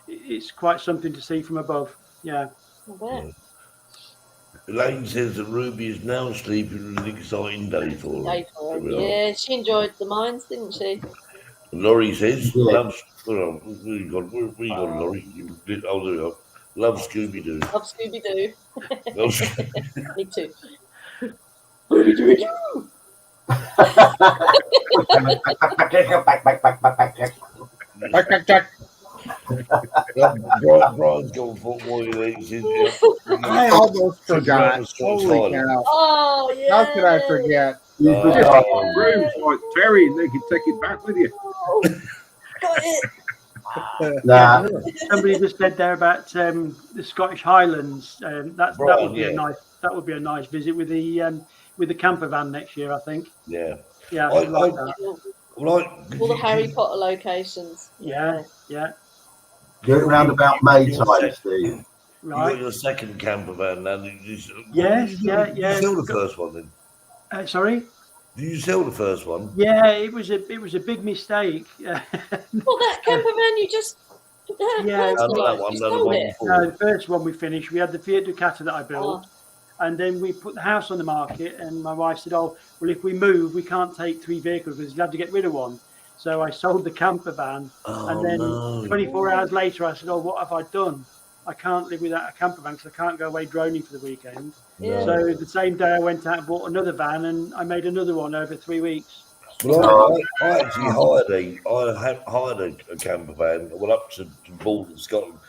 it's quite something to see from above. Yeah. I bet. Elaine says that Ruby is now sleeping. An exciting day for her. Day for her. There we are. Yeah, she enjoyed the mines, didn't she? Laurie says, Yeah. loves. Well, where you got Laurie? Oh, there we go. Love Scooby Doo. Love Scooby Doo. Love Me too. Brian's gone football. I almost forgot. Holy cow. Oh, yeah. How could I forget? Rooms like Terry, and they can take it back with you. Got it. Nah. Somebody just said there about the Scottish Highlands. That would be a nice visit with the camper van next year, I think. Yeah. Yeah, I like that. All the Harry Potter locations. Yeah. Do it round about May time, Steve. Right. You got your second camper van now. Yes, Did you sell the first one then? Sorry? Did you sell the first one? Yeah, it was a big mistake. Well, that camper van you just Yeah, the first one we finished. We had the Fiat Ducato that I built, and then we put the house on the market. And my wife said, "Oh, well, if we move, we can't take 3 vehicles because you have to get rid of one." So I sold the camper van, and then 24 hours later, I said, "Oh, what have I done? I can't live without a camper van because I can't go away droning for the weekend." Yeah. So the same day, I went out and bought another van, and I made another one over 3 weeks. Well, I actually hired a camper van. I went up to Borden, Scotland.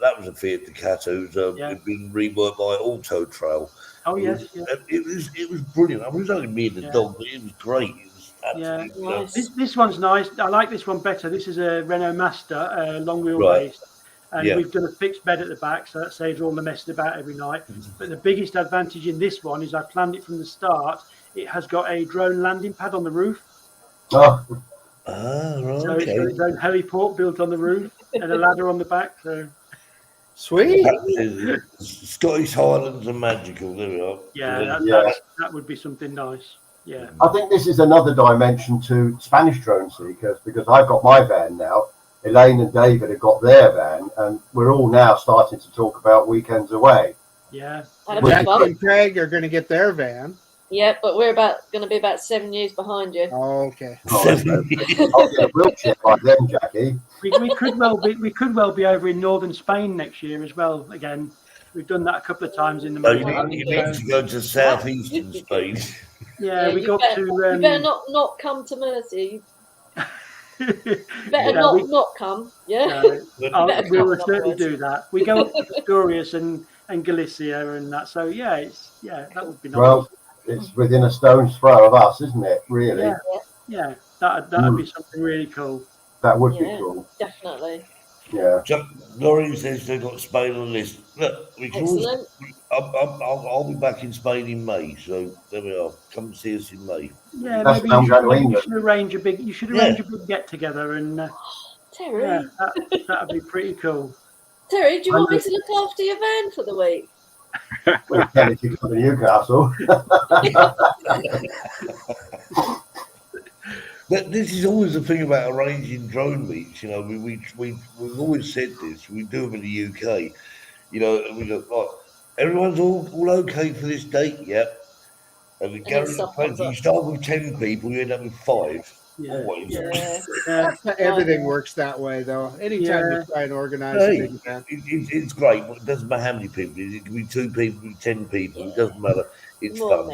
That was a Fiat Ducato. It'd been reworked by Auto Trail. Oh yes, it was brilliant. I mean, it was only me and the dog, but it was great. It was absolutely nice. This one's nice. I like this one better. This is a Renault Master, long wheelbase. And we've done a fixed bed at the back, so that saves all the messing about every night. But the biggest advantage in this one is I planned it from the start. It has got a drone landing pad on the roof. Oh. Right. So it's got its own heliport built on the roof and a ladder on the back. So sweet. Scottish Highlands are magical. There we are. Yeah, that would be something nice. Yeah. I think this is another dimension to Spanish drone seekers because I've got my van now. Elaine and David have got their van, and we're all now starting to talk about weekends away. Yeah. Jack and Craig are going to get their van. Yeah, but we're going to be about 7 years behind you. Oh, okay. I'll get a wheelchair by then, Jackie. We could well be over in northern Spain next year as well. Again, we've done that a couple of times in the. You need to go to southeastern Spain. Yeah, we got to. You better not come to Mercy. Better not come. Yeah. We will certainly do that. We go up to Asturias and Galicia and that. So that would be nice. Well, it's within a stone's throw of us, isn't it? Really? Yeah. That'd be something really cool. That would be cool. Definitely. Yeah. Laurie says they've got Spain on the list. Look, we can always, I'll be back in Spain in May, so there we are. Come see us in May. Yeah, maybe you should arrange a big get together and Terry. That'd be pretty cool. Terry, do you want me to look after your van for the week? Well, if you come to Newcastle. But this is always the thing about arranging drone meets. You know, we've always said this. We do them in the UK. You know, we go, like, everyone's all okay for this date, yep. And the you start with 10 people, you end up with 5. Always. Everything works that way, though. Anytime you try and organize a big event. It's great. It doesn't matter how many people. It can be 2 people, 10 people. It doesn't matter. It's fun.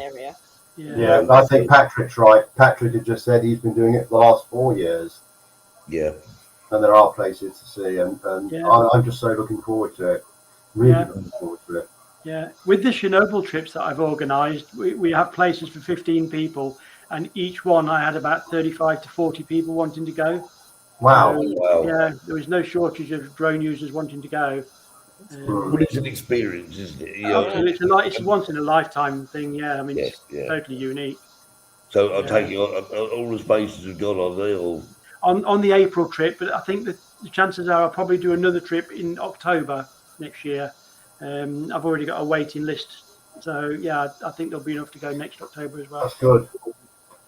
Yeah, I think Patrick's right. Patrick had just said he's been doing it for the last 4 years. Yeah. And there are places to see, and I'm just so looking forward to it. Really looking forward to it. Yeah. With the Chernobyl trips that I've organised, we have places for 15 people, and each one I had about 35 to 40 people wanting to go. Wow. Yeah, there was no shortage of drone users wanting to go. Well, it's an experience, isn't it? It's a once in a lifetime thing. Yeah, I mean, it's totally unique. So I take it all the spaces have gone on there, or on the April trip, but I think that the chances are I'll probably do another trip in October next year. I've already got a waiting list, so I think there'll be enough to go next October as well. That's good.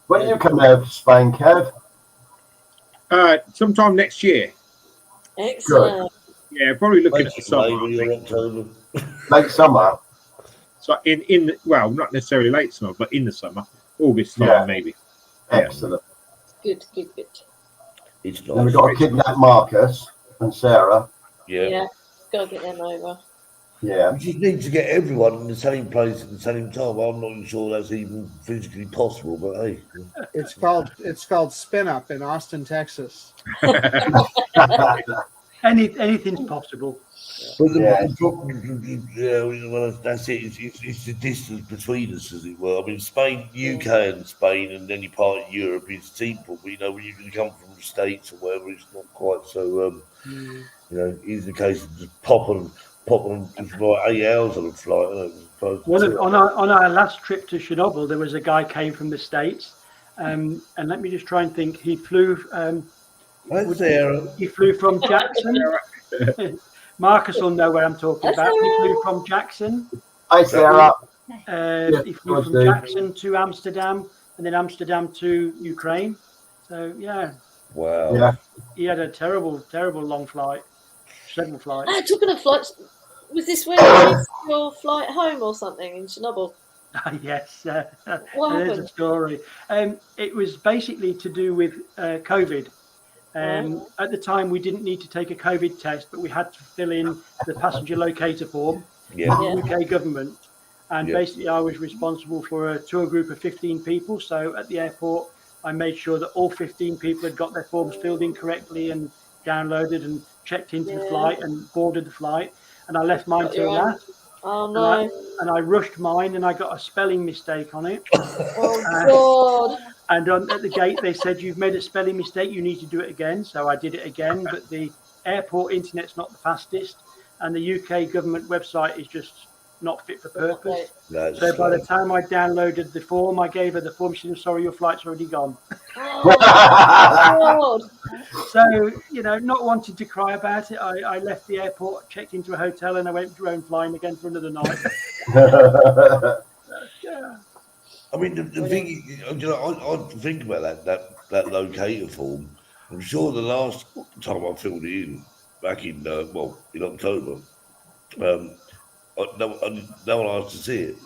When do you come over to Spain, Kev? Sometime next year. Excellent. Good. Yeah, probably looking at the summer. Late summer. So well, not necessarily late summer, but in the summer, August time maybe. Excellent. Good. It's nice. Then we've got to kidnap Marcus and Sarah. Yeah. Gotta get them over. Yeah. We just need to get everyone in the same place at the same time. I'm not even sure that's even physically possible, but hey. It's called Spin Up in Austin, Texas. Anything's possible. But the problem, well, that's it. It's the distance between us, as it were. I mean, Spain, UK, and Spain, and any part of Europe is simple. But when you can come from the States or wherever, it's not quite so. It's the case of just popping. It's like 8 hours on a flight. On our last trip to Chernobyl, there was a guy came from the States, and let me just try and think. He flew. He flew from Jackson. Marcus will know where I'm talking about. He flew from Jackson. Hi, Sarah. He flew from Jackson to Amsterdam, and then Amsterdam to Ukraine. So yeah. Wow. Yeah. He had a terrible long flight. Several flights. Talking of flights, was this when you missed your flight home or something in Chernobyl? Yes. What There's happened? a story. It was basically to do with COVID. At the time, we didn't need to take a COVID test, but we had to fill in the passenger locator form with the UK government. And basically, I was responsible for a tour group of 15 people. So at the airport, I made sure that all 15 people had got their forms filled in correctly and downloaded and checked into the flight and boarded the flight. And I left mine till last. Oh no! And I rushed mine, and I got a spelling mistake on it. Oh God! And at the gate, they said, "You've made a spelling mistake. You need to do it again." So I did it again, but the airport internet's not the fastest, and the UK government website is just not fit for purpose. So by the time I downloaded the form, I gave her the form. She said, "Sorry, your flight's already gone." Oh, so, not wanting to cry about it, I left the airport, checked into a hotel, and I went drone flying again for another night. I mean, the thing, I think about that locator form. I'm sure the last time I filled it in, back in in October, no one asked to see it.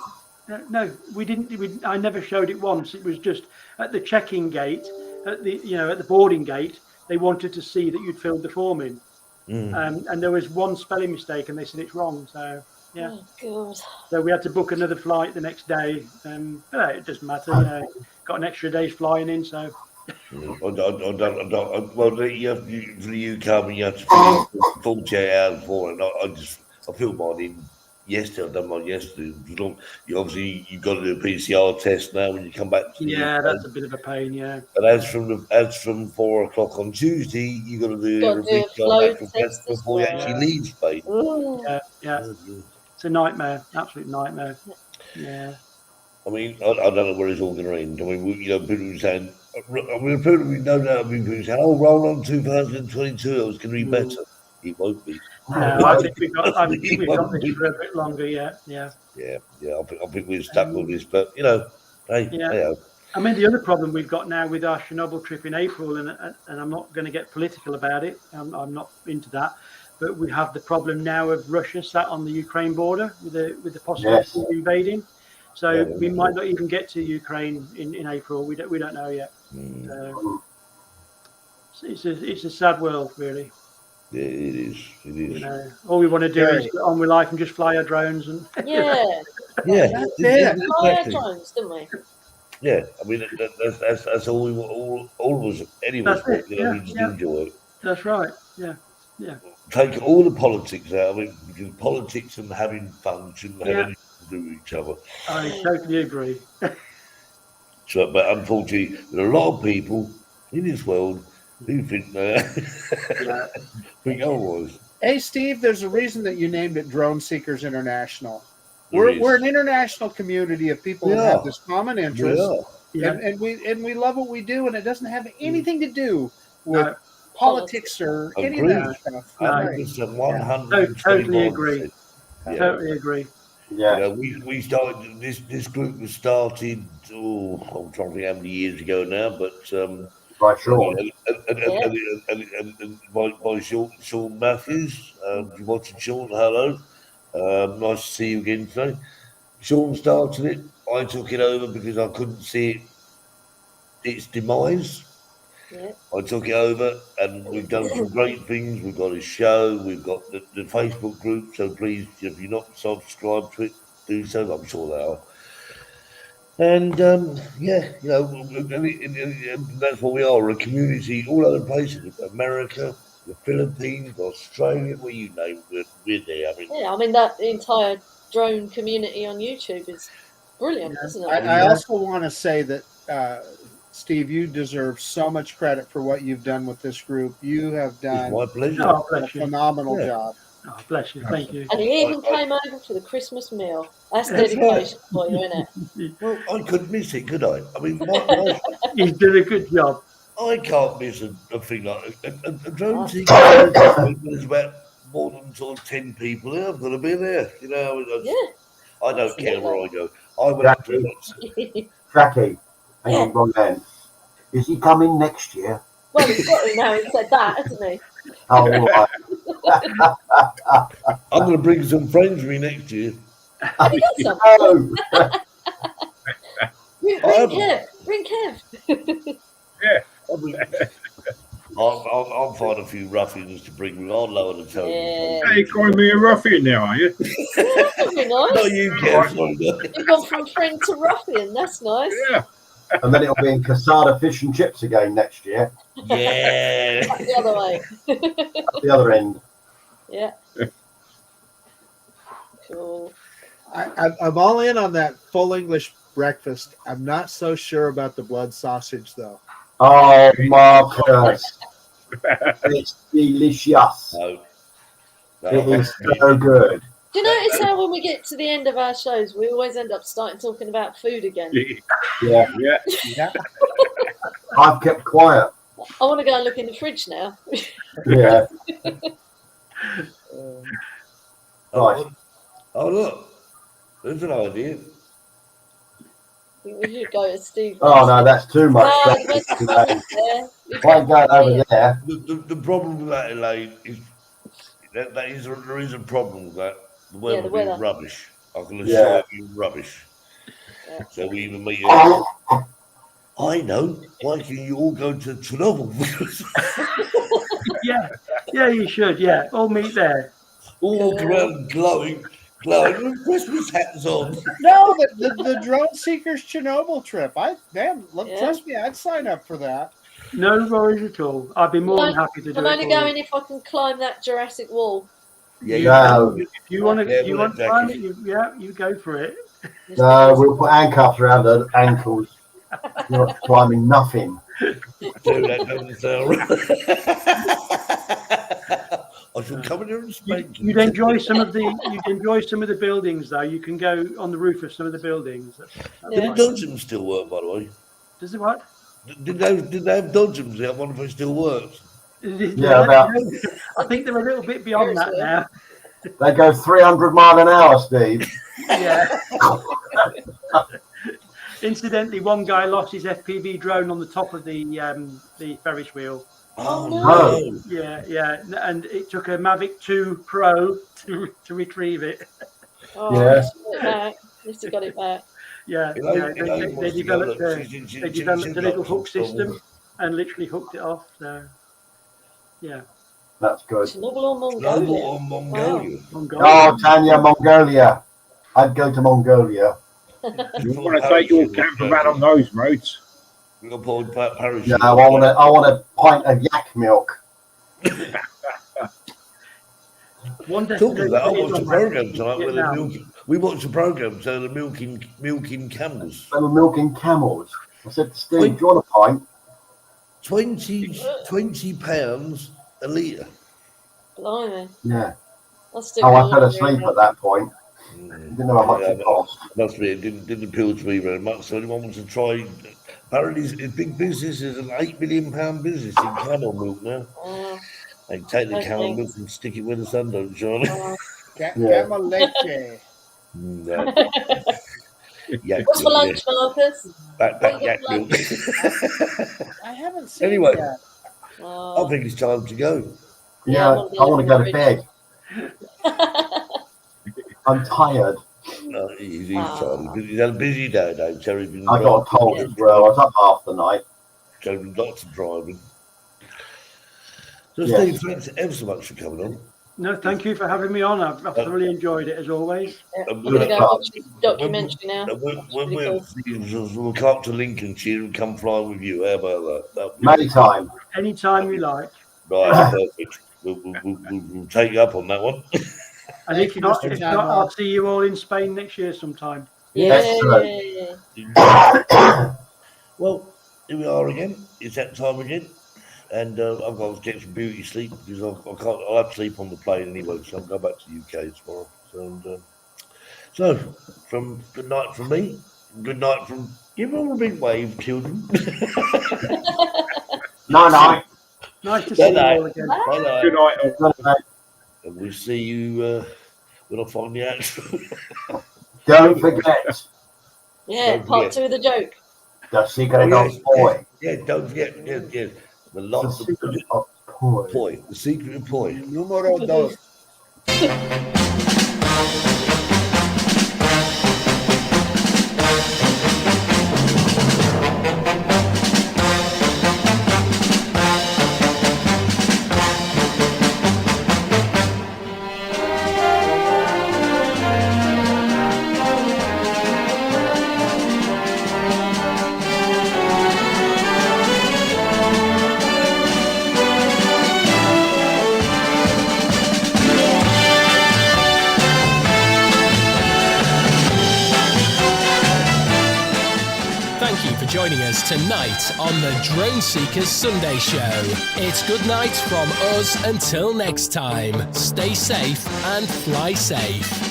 No, we didn't. I never showed it once. It was just at the check-in gate, at the boarding gate. They wanted to see that you'd filled the form in, and there was one spelling mistake, and they said it's wrong. So yeah, God. So we had to book another flight the next day. It doesn't matter. Got an extra day's flying in, so. Well, you have for the UK, you have to fill in 48 hours for it. I filled mine in yesterday. I've done mine yesterday. You got to do a PCR test now when you come back to the UK. That's a bit of a pain. Yeah. And as from 4 o'clock on Tuesday, you got to do a PCR test before you actually leave Spain. Yeah. It's a nightmare, absolute nightmare. Yeah. I mean, I don't know where it's all going to end. I mean, people are saying, people we no doubt people saying, "Oh, roll on 2022, it was going to be better." It won't be. No, I think we've got this for a bit longer. Yeah. I think we're stuck with this, but hey. I mean, the other problem we've got now with our Chernobyl trip in April, and I'm not going to get political about it. I'm not into that. But we have the problem now of Russia sat on the Ukraine border with the possibility of invading. So we might not even get to Ukraine in April. We don't know yet. It's a sad world, really. Yeah, it is. All we want to do is get on with life and just fly our drones and fly our drones, didn't we? Yeah, I mean that's all of us. Anyone, we just enjoy it. That's right. Yeah. Take all the politics out of it, because politics and having fun shouldn't have anything to do with each other. I totally agree. But unfortunately, there are a lot of people in this world who think think otherwise. Hey, Steve, there's a reason that you named it Drone Seekers International. We're an international community of people who have this common interest, and we love what we do, and it doesn't have anything to do with politics or any of that stuff. 100%, totally agree. Totally agree. Yeah, we started this group was started. I'm trying to think how many years ago now, but by Sean. By Sean Matthews. You're watching Sean. Hello. Nice to see you again today. Sean started it. I took it over because I couldn't see its demise. Yeah. I took it over, and we've done some great things. We've got a show. We've got the Facebook group. So please, if you're not subscribed to it, do so. I'm sure they are. And and that's what we are. We're a community all over places. America, the Philippines, Australia, well, you name it, we're there. I mean, Yeah, I mean that entire drone community on YouTube is brilliant, isn't it? I also want to say that, Steve, you deserve so much credit for what you've done with this group. You have done my pleasure. Oh, a bless you. phenomenal job. Oh, bless you. Thank you. And he even came over for the Christmas meal. That's That's dedication for you, isn't it? Well, I couldn't miss it, could I? I mean, He's doing a good job. I can't miss a thing like a drone seeker. There's about more than sort of 10 people there. I've got to be there. You know, I don't care where I go. I went up to Jackie, hang on, wrong hand. Is he coming next year? Well, he's got to now. He said that, hasn't he? Oh, all right. I'm going to bring some friends with me next year. Bring Kev. Bring Kev. I'll find a few ruffians to bring me. I'll lower the tone. Hey, you calling me a ruffian now, are you? That'd be nice. No, you Kev. You've gone from friend to ruffian. That's nice. Yeah. And then it'll be in Casada Fish and Chips again next year. Yeah. Back the other way. At the other end. Yeah. Cool. I'm all in on that full English breakfast. I'm not so sure about the blood sausage, though. Oh, Marcus. It's delicious. No. It is so good. Do you notice how when we get to the end of our shows, we always end up starting talking about food again? Yeah. Yeah. I've kept quiet. I want to go and look in the fridge now. Yeah. Oh, look. There's an idea. I think we should go to Steve. Oh, no, that's too much. No, Why go over there? The problem with that, Elaine, is there is a problem with that. The weather the will be weather. rubbish. I can assure you, rubbish. Yeah. So we even meet. I know. Why can you all go to Chernobyl? Yeah, you should. Yeah, all meet there. All walk around glowing with Christmas hats on. No, the drone seekers Chernobyl trip. Trust me, I'd sign up for that. No worries at all. I'd be more than happy to do it. I'm only going if I can climb that Jurassic wall. No. If you want to climb it, you go for it. No, we'll put handcuffs around her ankles. You're not climbing nothing. That doesn't sound right. I shall come in here and spank you. You'd enjoy some of the buildings, though. You can go on the roof of some of the buildings. Did the dungeons still work, by the way? Does it what? Did they have dungeons there? I wonder if it still works. Yeah, I think they're a little bit beyond that now. They go 300 miles an hour, Steve. Yeah. Incidentally, one guy lost his FPV drone on the top of the Ferris wheel. Oh no! Yeah, and it took a Mavic 2 Pro to retrieve it. Oh, yeah. Must have got it back. Yeah, they developed a little hook system and literally hooked it off. So, yeah. That's good. Chernobyl or Mongolia? Oh, Tanya, Mongolia. I'd go to Mongolia. You want to take your camper van on those roads? No, I want a pint of yak milk. Talking of that, I watched a program tonight where they're milking. We watched a program so they're milking camels. They were milking camels. I said to Steve, do you want a pint? 20 pounds a litre. Blimey. Yeah. I fell asleep at that point. Didn't know how much it cost. Must be. It didn't appeal to me very much. So anyone wants to try. Apparently, it's big business. Is an £8 million business in camel milk now. They take the camel milk and stick it where the sun don't shine. Camel leche. No. What's for lunch, Marcus? Back yak milk. I haven't seen Anyway, that. I think it's time to go. Yeah, I want to go to bed. I'm tired. No, he's tired. He's had a busy day, though. Terry's been I got a cold as well. I was up half the night. Terry's lots of driving. So, Yes. Steve, thanks ever so much for coming on. No, thank you for having me on. I've thoroughly enjoyed it, as always. I'm going to go watch the documentary now. When we'll come up to Lincolnshire and come flying with you. How about that? Anytime. Anytime you like. Right, perfect. We'll take you up on that one. And if not, I'll see you all in Spain next year sometime. Yeah. Well, here we are again. It's that time again. And I've got to get some beauty sleep because I'll have to sleep on the plane anyway. So I'll go back to the UK tomorrow. So, good night from me. Good night from. Give all a big wave, children. Night. Nice to see you all again. Bye. Good night. And we'll see you when I find the answer. Don't forget. Yeah, part 2 of the joke. The secret of poi. Yeah, don't forget. Yeah. The secret of poi. Poi. The secret of poi. Numero dos. Joining us tonight on the Drone Seekers Sunday Show. It's good night from us until next time. Stay safe and fly safe.